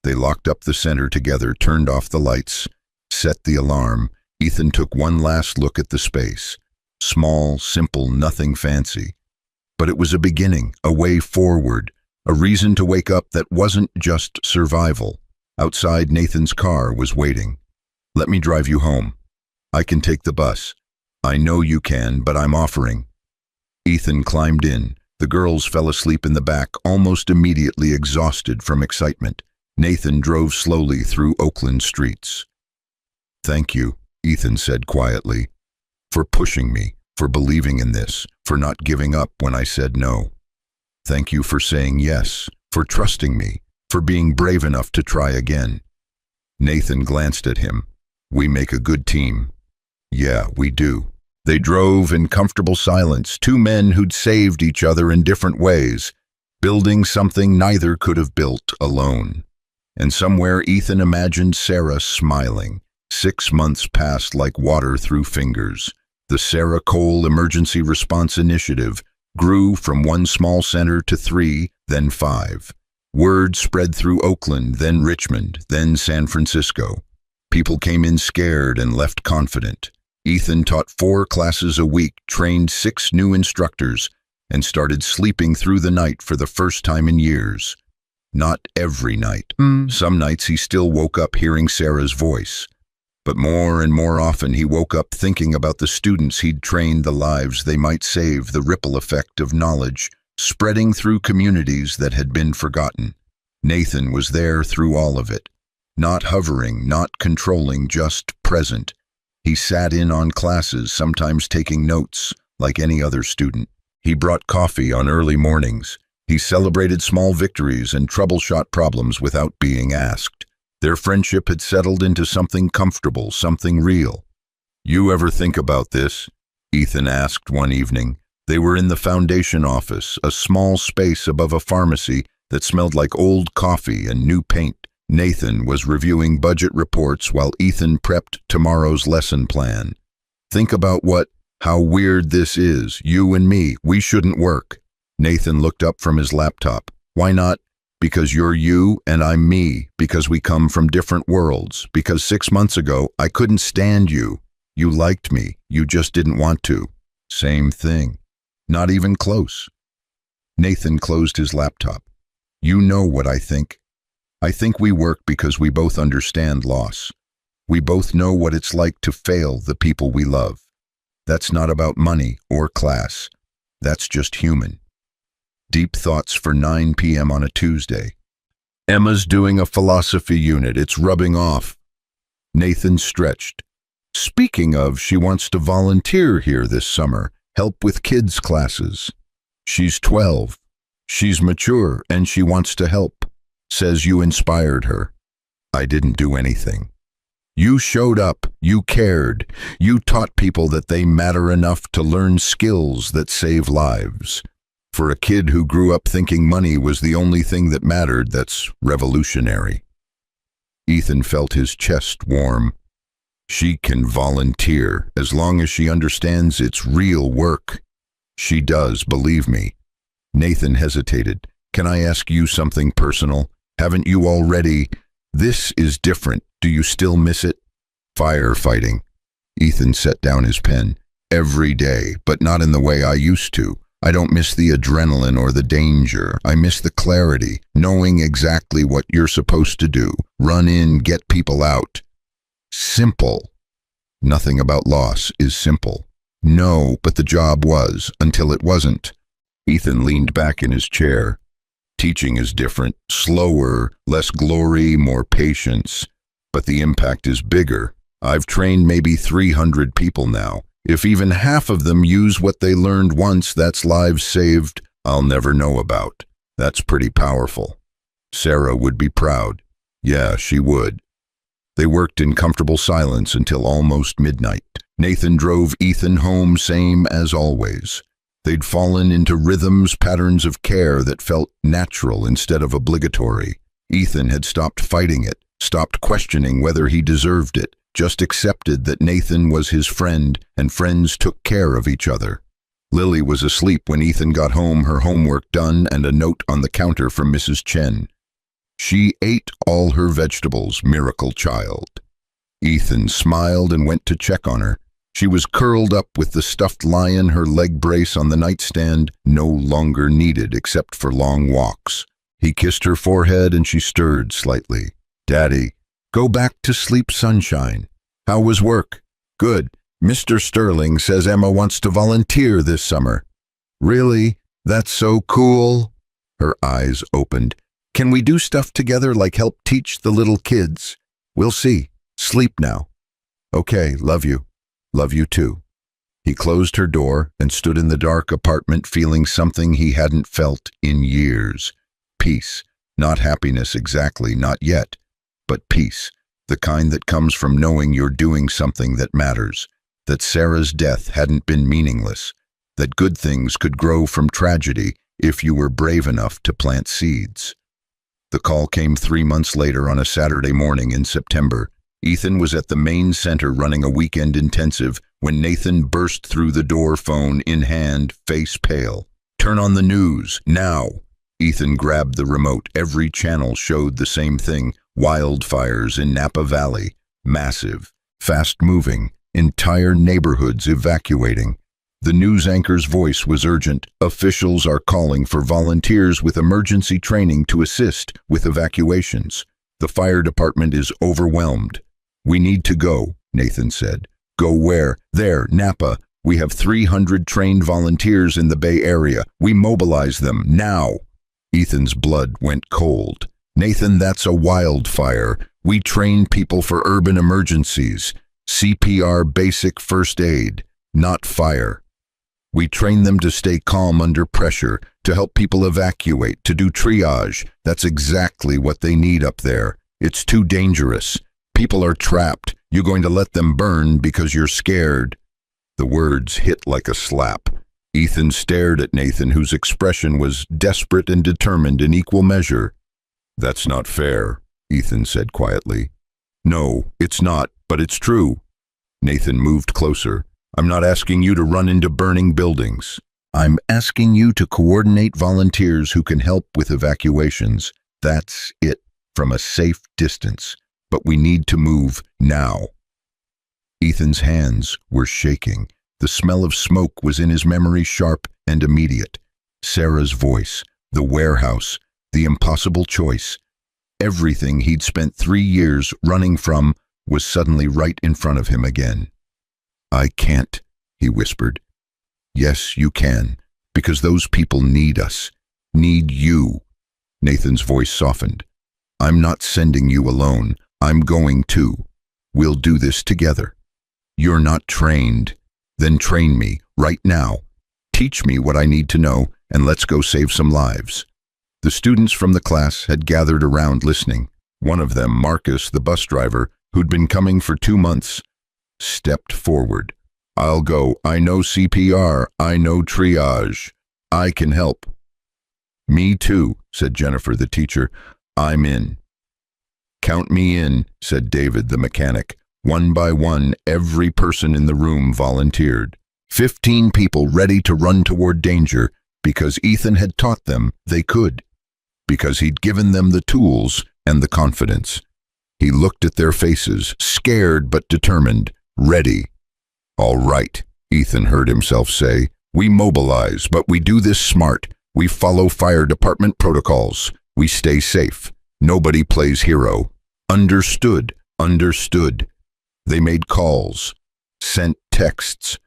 They locked up the center together, turned off the lights, set the alarm. Ethan took one last look at the space. Small, simple, nothing fancy. But it was a beginning, a way forward, a reason to wake up that wasn't just survival. Outside, Nathan's car was waiting. "Let me drive you home. I can take the bus." "I know you can, but I'm offering." Ethan climbed in. The girls fell asleep in the back, almost immediately exhausted from excitement. Nathan drove slowly through Oakland streets. "Thank you," Ethan said quietly, "for pushing me, for believing in this, for not giving up when I said no. Thank you for saying yes, for trusting me, for being brave enough to try again." Nathan glanced at him. "We make a good team." "Yeah, we do." They drove in comfortable silence, two men who'd saved each other in different ways, building something neither could have built alone. And somewhere Ethan imagined Sarah smiling. 6 months passed like water through fingers. The Sarah Cole Emergency Response Initiative grew from 1 small center to 3, then 5. Word spread through Oakland, then Richmond, then San Francisco. People came in scared and left confident. Ethan taught 4 classes a week, trained 6 new instructors, and started sleeping through the night for the first time in years. Not every night. Some nights he still woke up hearing Sarah's voice. But more and more often he woke up thinking about the students he'd trained, the lives they might save, the ripple effect of knowledge, spreading through communities that had been forgotten. Nathan was there through all of it. Not hovering, not controlling, just present. He sat in on classes, sometimes taking notes, like any other student. He brought coffee on early mornings. He celebrated small victories and troubleshot problems without being asked. Their friendship had settled into something comfortable, something real. "You ever think about this?" Ethan asked one evening. They were in the foundation office, a small space above a pharmacy that smelled like old coffee and new paint. Nathan was reviewing budget reports while Ethan prepped tomorrow's lesson plan. "Think about how weird this is. You and me, we shouldn't work." Nathan looked up from his laptop. "Why not?" "Because you're you and I'm me, because we come from different worlds, because 6 months ago I couldn't stand you. You liked me, you just didn't want to." "Same thing. Not even close." Nathan closed his laptop. "You know what I think. I think we work because we both understand loss. We both know what it's like to fail the people we love. That's not about money or class. That's just human. Deep thoughts for 9 p.m. on a Tuesday. Emma's doing a philosophy unit. It's rubbing off. Nathan stretched. Speaking of, she wants to volunteer here this summer, help with kids' classes. She's 12. She's mature and she wants to help. Says you inspired her. I didn't do anything. You showed up, you cared, you taught people that they matter enough to learn skills that save lives. For a kid who grew up thinking money was the only thing that mattered, that's revolutionary. Ethan felt his chest warm. She can volunteer as long as she understands it's real work. She does, believe me. Nathan hesitated. Can I ask you something personal? Haven't you already? This is different. Do you still miss it? Firefighting. Ethan set down his pen. Every day, but not in the way I used to. I don't miss the adrenaline or the danger. I miss the clarity, knowing exactly what you're supposed to do. Run in, get people out. Simple. Nothing about loss is simple. No, but the job was, until it wasn't. Ethan leaned back in his chair. Teaching is different, slower, less glory, more patience. But the impact is bigger. I've trained maybe 300 people now. If even half of them use what they learned once, that's lives saved I'll never know about. That's pretty powerful. Sarah would be proud. Yeah, she would. They worked in comfortable silence until almost midnight. Nathan drove Ethan home, same as always. They'd fallen into rhythms, patterns of care that felt natural instead of obligatory. Ethan had stopped fighting it, stopped questioning whether he deserved it, just accepted that Nathan was his friend and friends took care of each other. Lily was asleep when Ethan got home, her homework done and a note on the counter from Mrs. Chen. She ate all her vegetables, miracle child. Ethan smiled and went to check on her. She was curled up with the stuffed lion, her leg brace on the nightstand, no longer needed except for long walks. He kissed her forehead and she stirred slightly. Daddy, go back to sleep, sunshine. How was work? Good. Mr. Sterling says Emma wants to volunteer this summer. Really? That's so cool. Her eyes opened. Can we do stuff together like help teach the little kids? We'll see. Sleep now. Okay, love you. Love you too. He closed her door and stood in the dark apartment feeling something he hadn't felt in years. Peace. Not happiness exactly, not yet. But peace. The kind that comes from knowing you're doing something that matters. That Sarah's death hadn't been meaningless. That good things could grow from tragedy if you were brave enough to plant seeds. The call came 3 months later on a Saturday morning in September. Ethan was at the main center running a weekend intensive when Nathan burst through the door, phone in hand, face pale. Turn on the news, now. Ethan grabbed the remote. Every channel showed the same thing. Wildfires in Napa Valley. Massive, fast-moving, entire neighborhoods evacuating. The news anchor's voice was urgent. Officials are calling for volunteers with emergency training to assist with evacuations. The fire department is overwhelmed. We need to go, Nathan said. Go where? There, Napa. We have 300 trained volunteers in the Bay Area. We mobilize them now. Ethan's blood went cold. Nathan, that's a wildfire. We train people for urban emergencies. CPR, basic first aid, not fire. We train them to stay calm under pressure, to help people evacuate, to do triage. That's exactly what they need up there. It's too dangerous. People are trapped. You're going to let them burn because you're scared. The words hit like a slap. Ethan stared at Nathan, whose expression was desperate and determined in equal measure. That's not fair, Ethan said quietly. No, it's not, but it's true. Nathan moved closer. I'm not asking you to run into burning buildings. I'm asking you to coordinate volunteers who can help with evacuations. That's it, from a safe distance. But we need to move now. Ethan's hands were shaking. The smell of smoke was in his memory, sharp and immediate. Sarah's voice, the warehouse, the impossible choice. Everything he'd spent 3 years running from was suddenly right in front of him again. I can't, he whispered. Yes, you can. Because those people need us. Need you. Nathan's voice softened. I'm not sending you alone. I'm going too. We'll do this together. You're not trained. Then train me, right now. Teach me what I need to know, and let's go save some lives. The students from the class had gathered around listening. One of them, Marcus, the bus driver, who'd been coming for 2 months, stepped forward. I'll go. I know CPR. I know triage. I can help. Me too, said Jennifer, the teacher. I'm in. Count me in, said David, the mechanic. One by one, every person in the room volunteered. 15 people ready to run toward danger because Ethan had taught them they could. Because he'd given them the tools and the confidence. He looked at their faces, scared but determined, ready. All right, Ethan heard himself say. We mobilize, but we do this smart. We follow fire department protocols. We stay safe. Nobody plays hero. Understood, understood. They made calls, sent texts.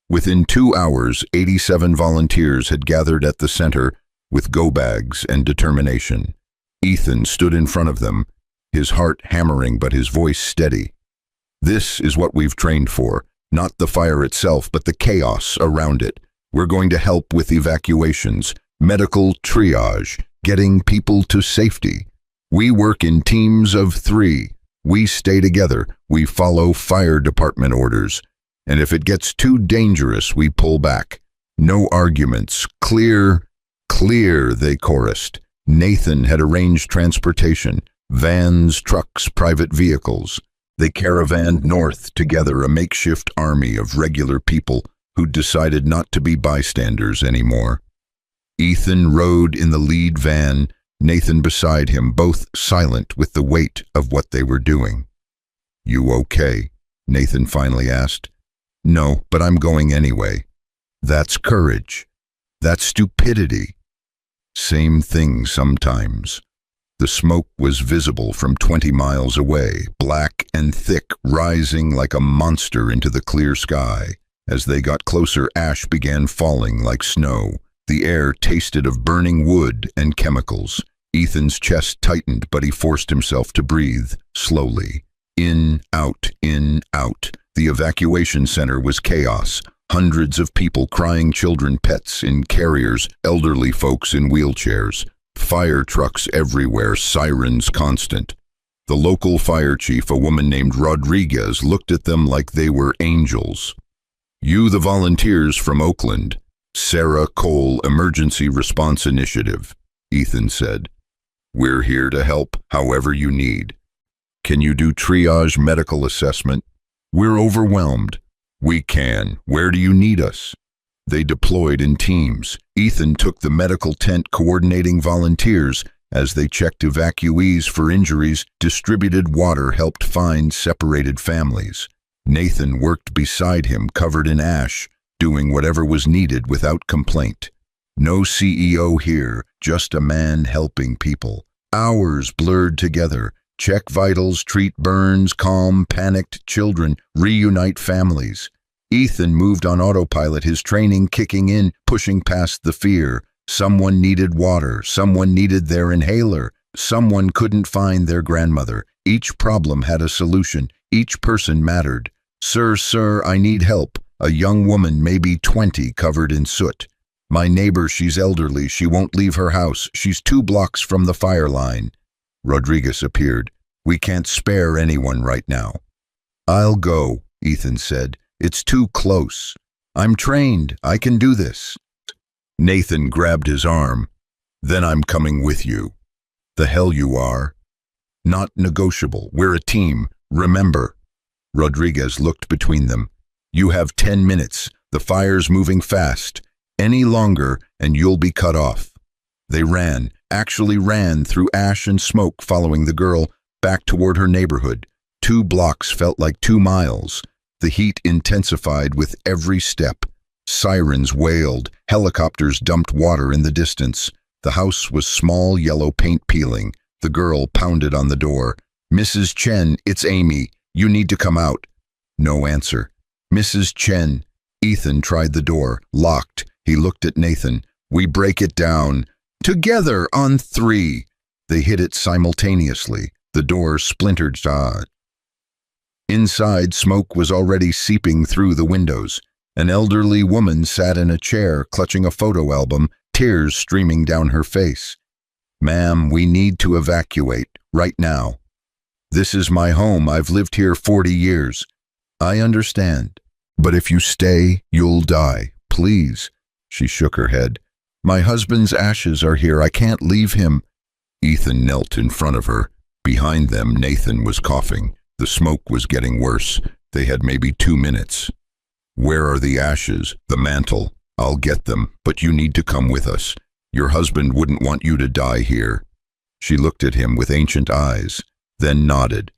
Within 2 hours, 87 volunteers had gathered at the center with go bags and determination. Ethan stood in front of them, his heart hammering but his voice steady. This is what we've trained for, not the fire itself, but the chaos around it. We're going to help with evacuations, medical triage, getting people to safety. We work in teams of 3. We stay together. We follow fire department orders. And if it gets too dangerous, we pull back. No arguments. Clear, clear, they chorused. Nathan had arranged transportation, vans, trucks, private vehicles. They caravanned north together, a makeshift army of regular people who'd decided not to be bystanders anymore. Ethan rode in the lead van, Nathan beside him, both silent with the weight of what they were doing. You okay? Nathan finally asked. No, but I'm going anyway. That's courage. That's stupidity. Same thing sometimes. The smoke was visible from 20 miles away, black and thick, rising like a monster into the clear sky. As they got closer, ash began falling like snow. The air tasted of burning wood and chemicals. Ethan's chest tightened, but he forced himself to breathe, slowly. In, out, in, out. The evacuation center was chaos. Hundreds of people crying, children, pets in carriers, elderly folks in wheelchairs. Fire trucks everywhere, sirens constant. The local fire chief, a woman named Rodriguez, looked at them like they were angels. You, the volunteers from Oakland. Sarah Cole Emergency Response Initiative, Ethan said. We're here to help however you need. Can you do triage medical assessment? We're overwhelmed. We can. Where do you need us? They deployed in teams. Ethan took the medical tent coordinating volunteers as they checked evacuees for injuries, distributed water, helped find separated families. Nathan worked beside him, covered in ash, doing whatever was needed without complaint. No CEO here, just a man helping people. Hours blurred together. Check vitals, treat burns, calm panicked children, reunite families. Ethan moved on autopilot, his training kicking in, pushing past the fear. Someone needed water, someone needed their inhaler, someone couldn't find their grandmother. Each problem had a solution, each person mattered. Sir, I need help. A young woman, maybe 20, covered in soot. My neighbor, she's elderly, she won't leave her house, she's 2 blocks from the fire line. Rodriguez appeared. We can't spare anyone right now. I'll go, Ethan said. It's too close. I'm trained. I can do this. Nathan grabbed his arm. Then I'm coming with you. The hell you are. Not negotiable. We're a team. Remember. Rodriguez looked between them. You have 10 minutes. The fire's moving fast. Any longer and you'll be cut off. They ran, actually ran through ash and smoke, following the girl back toward her neighborhood. 2 blocks felt like 2 miles. The heat intensified with every step. Sirens wailed, helicopters dumped water in the distance. The house was small, yellow paint peeling. The girl pounded on the door. Mrs. Chen, it's Amy. You need to come out. No answer. Mrs. Chen. Ethan tried the door, locked. He looked at Nathan. "We break it down. Together on 3. They hit it simultaneously. The door splintered. Inside, smoke was already seeping through the windows. An elderly woman sat in a chair, clutching a photo album, tears streaming down her face. "Ma'am, we need to evacuate, right now. This is my home. I've lived here 40 years. I understand. But if you stay, you'll die. Please." She shook her head. "My husband's ashes are here. I can't leave him." Ethan knelt in front of her. Behind them, Nathan was coughing. The smoke was getting worse. They had maybe 2 minutes. "Where are the ashes? The mantle? I'll get them, but you need to come with us. Your husband wouldn't want you to die here." She looked at him with ancient eyes, then nodded.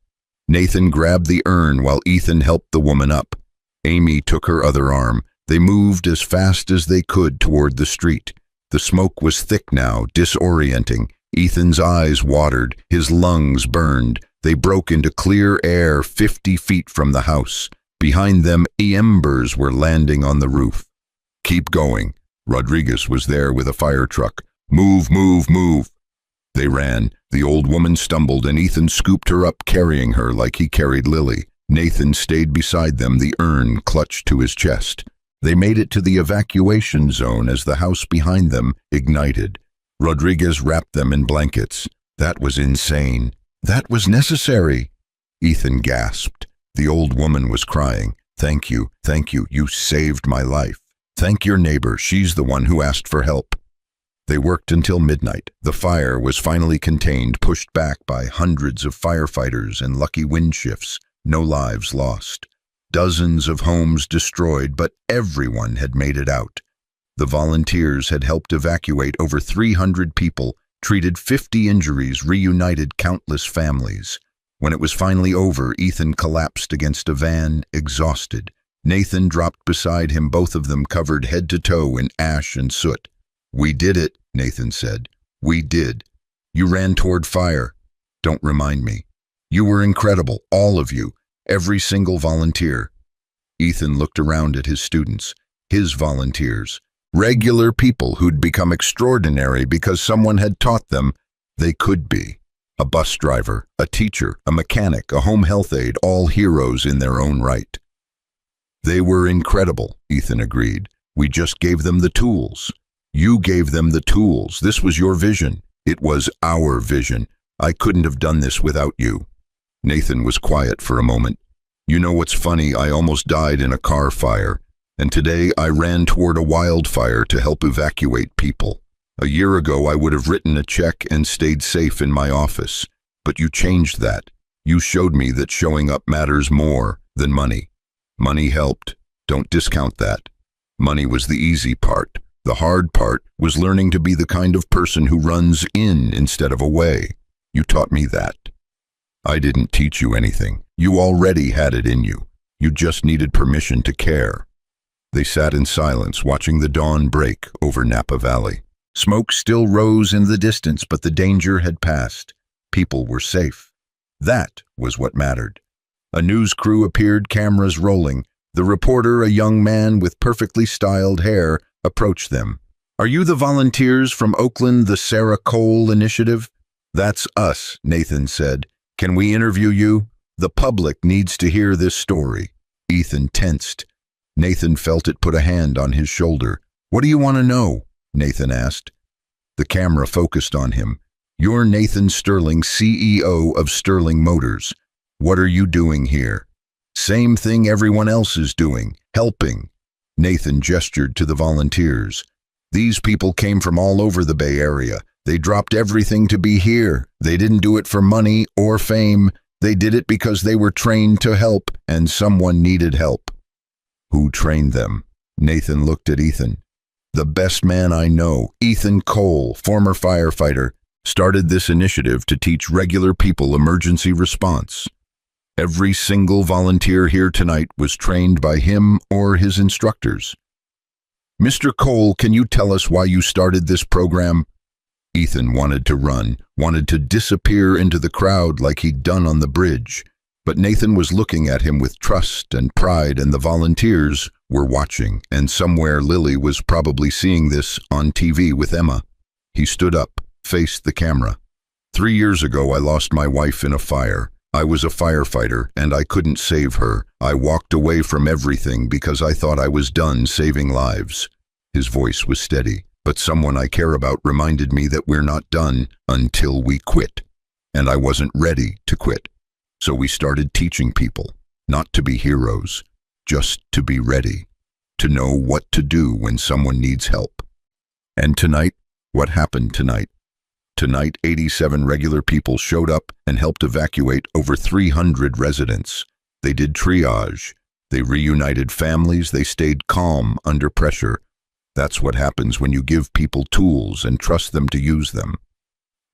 Nathan grabbed the urn while Ethan helped the woman up. Amy took her other arm. They moved as fast as they could toward the street. The smoke was thick now, disorienting. Ethan's eyes watered, his lungs burned. They broke into clear air 50 feet from the house. Behind them, embers were landing on the roof. "Keep going." Rodriguez was there with a fire truck. "Move, move, move." They ran. The old woman stumbled, and Ethan scooped her up, carrying her like he carried Lily. Nathan stayed beside them, the urn clutched to his chest. They made it to the evacuation zone as the house behind them ignited. Rodriguez wrapped them in blankets. That was insane. That was necessary. Ethan gasped. The old woman was crying. Thank you, you saved my life. Thank your neighbor, she's the one who asked for help." They worked until midnight. The fire was finally contained, pushed back by hundreds of firefighters and lucky wind shifts. No lives lost. Dozens of homes destroyed, but everyone had made it out. The volunteers had helped evacuate over 300 people, treated 50 injuries, reunited countless families. When it was finally over, Ethan collapsed against a van, exhausted. Nathan dropped beside him, both of them covered head to toe in ash and soot. "We did it," Nathan said. "We did. You ran toward fire. Don't remind me. You were incredible, all of you, every single volunteer." Ethan looked around at his students, his volunteers, regular people who'd become extraordinary because someone had taught them they could be. A bus driver, a teacher, a mechanic, a home health aide, all heroes in their own right. "They were incredible," Ethan agreed. "We just gave them the tools. You gave them the tools. This was your vision. It was our vision. I couldn't have done this without you." Nathan was quiet for a moment. "You know what's funny? I almost died in a car fire. And today I ran toward a wildfire to help evacuate people. A year ago I would have written a check and stayed safe in my office. But you changed that. You showed me that showing up matters more than money. Money helped. Don't discount that. Money was the easy part. The hard part was learning to be the kind of person who runs in instead of away. You taught me that. I didn't teach you anything. You already had it in you. You just needed permission to care." They sat in silence, watching the dawn break over Napa Valley. Smoke still rose in the distance, but the danger had passed. People were safe. That was what mattered. A news crew appeared, cameras rolling. The reporter, a young man with perfectly styled hair, approached them. "Are you the volunteers from Oakland, the Sarah Cole Initiative?" "That's us," Nathan said. "Can we interview you? The public needs to hear this story." Ethan tensed. Nathan felt it put a hand on his shoulder. "What do you want to know?" Nathan asked. The camera focused on him. "You're Nathan Sterling, CEO of Sterling Motors. What are you doing here?" "Same thing everyone else is doing, helping." Nathan gestured to the volunteers. "These people came from all over the Bay Area. They dropped everything to be here. They didn't do it for money or fame. They did it because they were trained to help, and someone needed help." "Who trained them?" Nathan looked at Ethan. "The best man I know, Ethan Cole, former firefighter, started this initiative to teach regular people emergency response. Every single volunteer here tonight was trained by him or his instructors." "Mr. Cole, can you tell us why you started this program?" Ethan wanted to run, wanted to disappear into the crowd like he'd done on the bridge. But Nathan was looking at him with trust and pride, and the volunteers were watching, and somewhere Lily was probably seeing this on TV with Emma. He stood up, faced the camera. 3 years ago, I lost my wife in a fire. I was a firefighter, and I couldn't save her. I walked away from everything because I thought I was done saving lives. His voice was steady, but someone I care about reminded me that we're not done until we quit. And I wasn't ready to quit. So we started teaching people, not to be heroes, just to be ready, to know what to do when someone needs help. And tonight, what happened tonight? Tonight, 87 regular people showed up and helped evacuate over 300 residents. They did triage. They reunited families. They stayed calm under pressure. That's what happens when you give people tools and trust them to use them.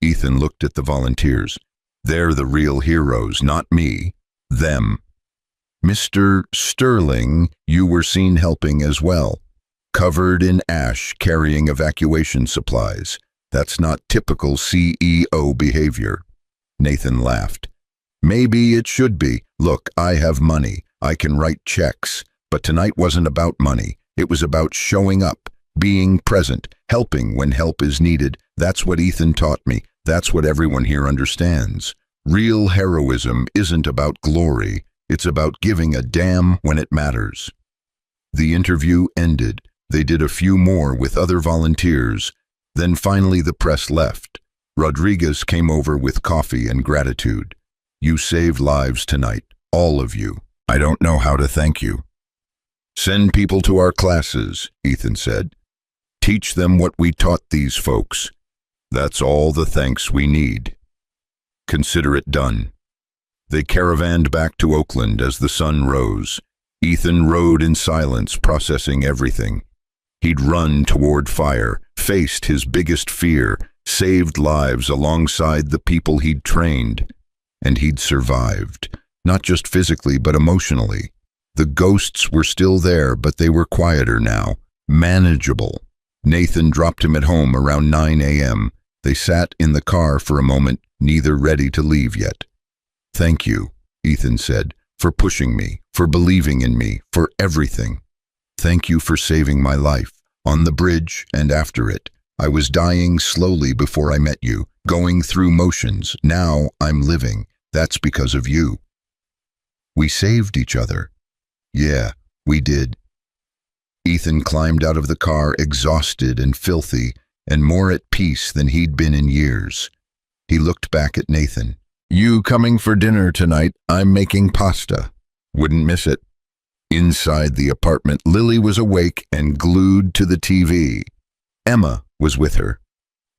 Ethan looked at the volunteers. They're the real heroes, not me. Them. Mr. Sterling, you were seen helping as well. Covered in ash, carrying evacuation supplies. That's not typical CEO behavior. Nathan laughed. Maybe it should be. Look, I have money. I can write checks. But tonight wasn't about money. It was about showing up, being present, helping when help is needed. That's what Ethan taught me. That's what everyone here understands. Real heroism isn't about glory. It's about giving a damn when it matters. The interview ended. They did a few more with other volunteers. Then finally the press left. Rodriguez came over with coffee and gratitude. You saved lives tonight, all of you. I don't know how to thank you. Send people to our classes, Ethan said. Teach them what we taught these folks. That's all the thanks we need. Consider it done. They caravanned back to Oakland as the sun rose. Ethan rode in silence, processing everything. He'd run toward fire, faced his biggest fear, saved lives alongside the people he'd trained. And he'd survived, not just physically but emotionally. The ghosts were still there, but they were quieter now, manageable. Nathan dropped him at home around 9 a.m. They sat in the car for a moment, neither ready to leave yet. Thank you, Ethan said, for pushing me, for believing in me, for everything. Thank you for saving my life, on the bridge and after it. I was dying slowly before I met you, going through motions. Now I'm living. That's because of you. We saved each other. Yeah, we did. Ethan climbed out of the car exhausted and filthy, and more at peace than he'd been in years. He looked back at Nathan. You coming for dinner tonight? I'm making pasta. Wouldn't miss it. Inside the apartment, Lily was awake and glued to the TV. Emma was with her.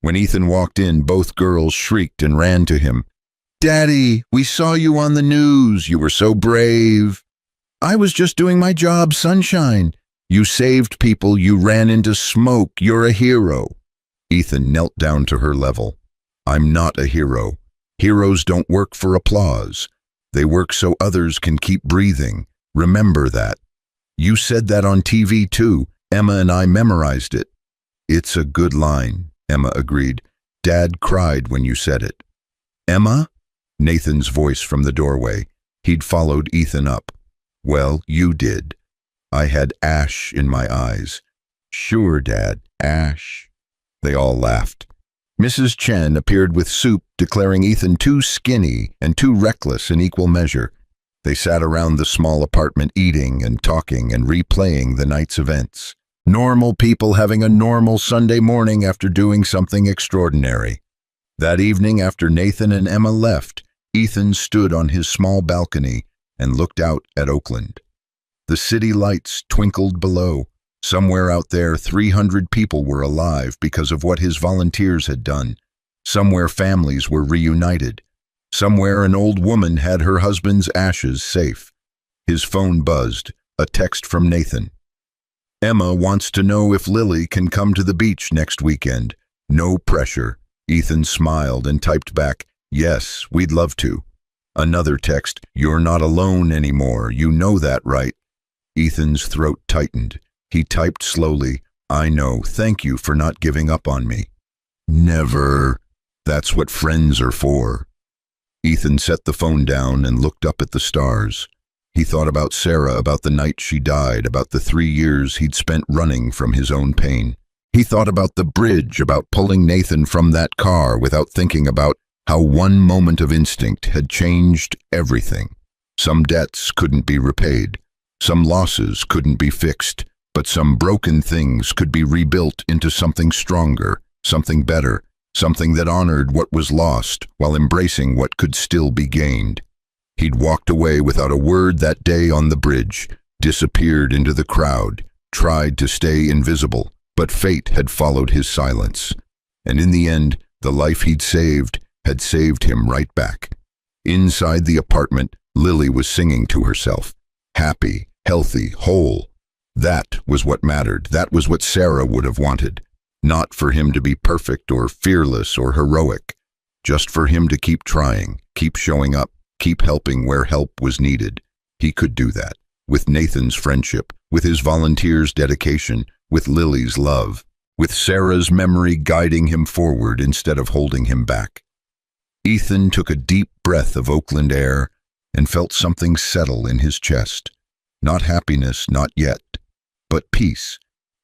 When Ethan walked in, both girls shrieked and ran to him. Daddy, we saw you on the news. You were so brave. I was just doing my job, sunshine. You saved people. You ran into smoke. You're a hero. Ethan knelt down to her level. I'm not a hero. Heroes don't work for applause. They work so others can keep breathing. Remember that. You said that on TV too. Emma and I memorized it. It's a good line, Emma agreed. Dad cried when you said it. Emma? Nathan's voice from the doorway. He'd followed Ethan up. Well, you did. I had ash in my eyes. Sure, Dad, ash. They all laughed. Mrs. Chen appeared with soup, declaring Ethan too skinny and too reckless in equal measure. They sat around the small apartment eating and talking and replaying the night's events. Normal people having a normal Sunday morning after doing something extraordinary. That evening, after Nathan and Emma left, Ethan stood on his small balcony and looked out at Oakland. The city lights twinkled below. Somewhere out there, 300 people were alive because of what his volunteers had done. Somewhere families were reunited. Somewhere an old woman had her husband's ashes safe. His phone buzzed, a text from Nathan. Emma wants to know if Lily can come to the beach next weekend. No pressure. Ethan smiled and typed back, yes, we'd love to. Another text, you're not alone anymore. You know that, right? Ethan's throat tightened. He typed slowly, I know, thank you for not giving up on me. Never. That's what friends are for. Ethan set the phone down and looked up at the stars. He thought about Sarah, about the night she died, about the 3 years he'd spent running from his own pain. He thought about the bridge, about pulling Nathan from that car without thinking about how one moment of instinct had changed everything. Some debts couldn't be repaid, some losses couldn't be fixed, but some broken things could be rebuilt into something stronger, something better, something that honored what was lost while embracing what could still be gained. He'd walked away without a word that day on the bridge, disappeared into the crowd, tried to stay invisible, but fate had followed his silence. And in the end, the life he'd saved had saved him right back. Inside the apartment, Lily was singing to herself. Happy, healthy, whole. That was what mattered. That was what Sarah would have wanted. Not for him to be perfect or fearless or heroic. Just for him to keep trying, keep showing up, keep helping where help was needed. He could do that. With Nathan's friendship, with his volunteers' dedication, with Lily's love, with Sarah's memory guiding him forward instead of holding him back. Ethan took a deep breath of Oakland air and felt something settle in his chest. Not happiness, not yet, but peace.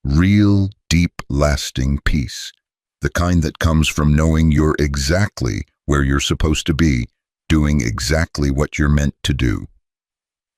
Real, deep, lasting peace. The kind that comes from knowing you're exactly where you're supposed to be, doing exactly what you're meant to do.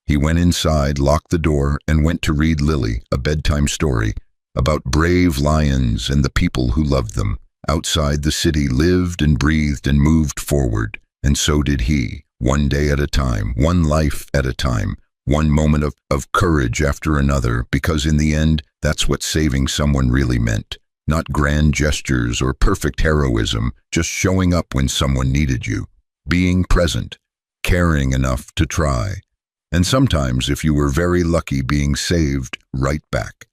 He went inside, locked the door, and went to read Lily a bedtime story about brave lions and the people who loved them. Outside, the city lived and breathed and moved forward, and so did he, one day at a time, one life at a time, one moment of courage after another, because in the end, that's what saving someone really meant. Not grand gestures or perfect heroism, just showing up when someone needed you, being present, caring enough to try, and sometimes, if you were very lucky, being saved right back.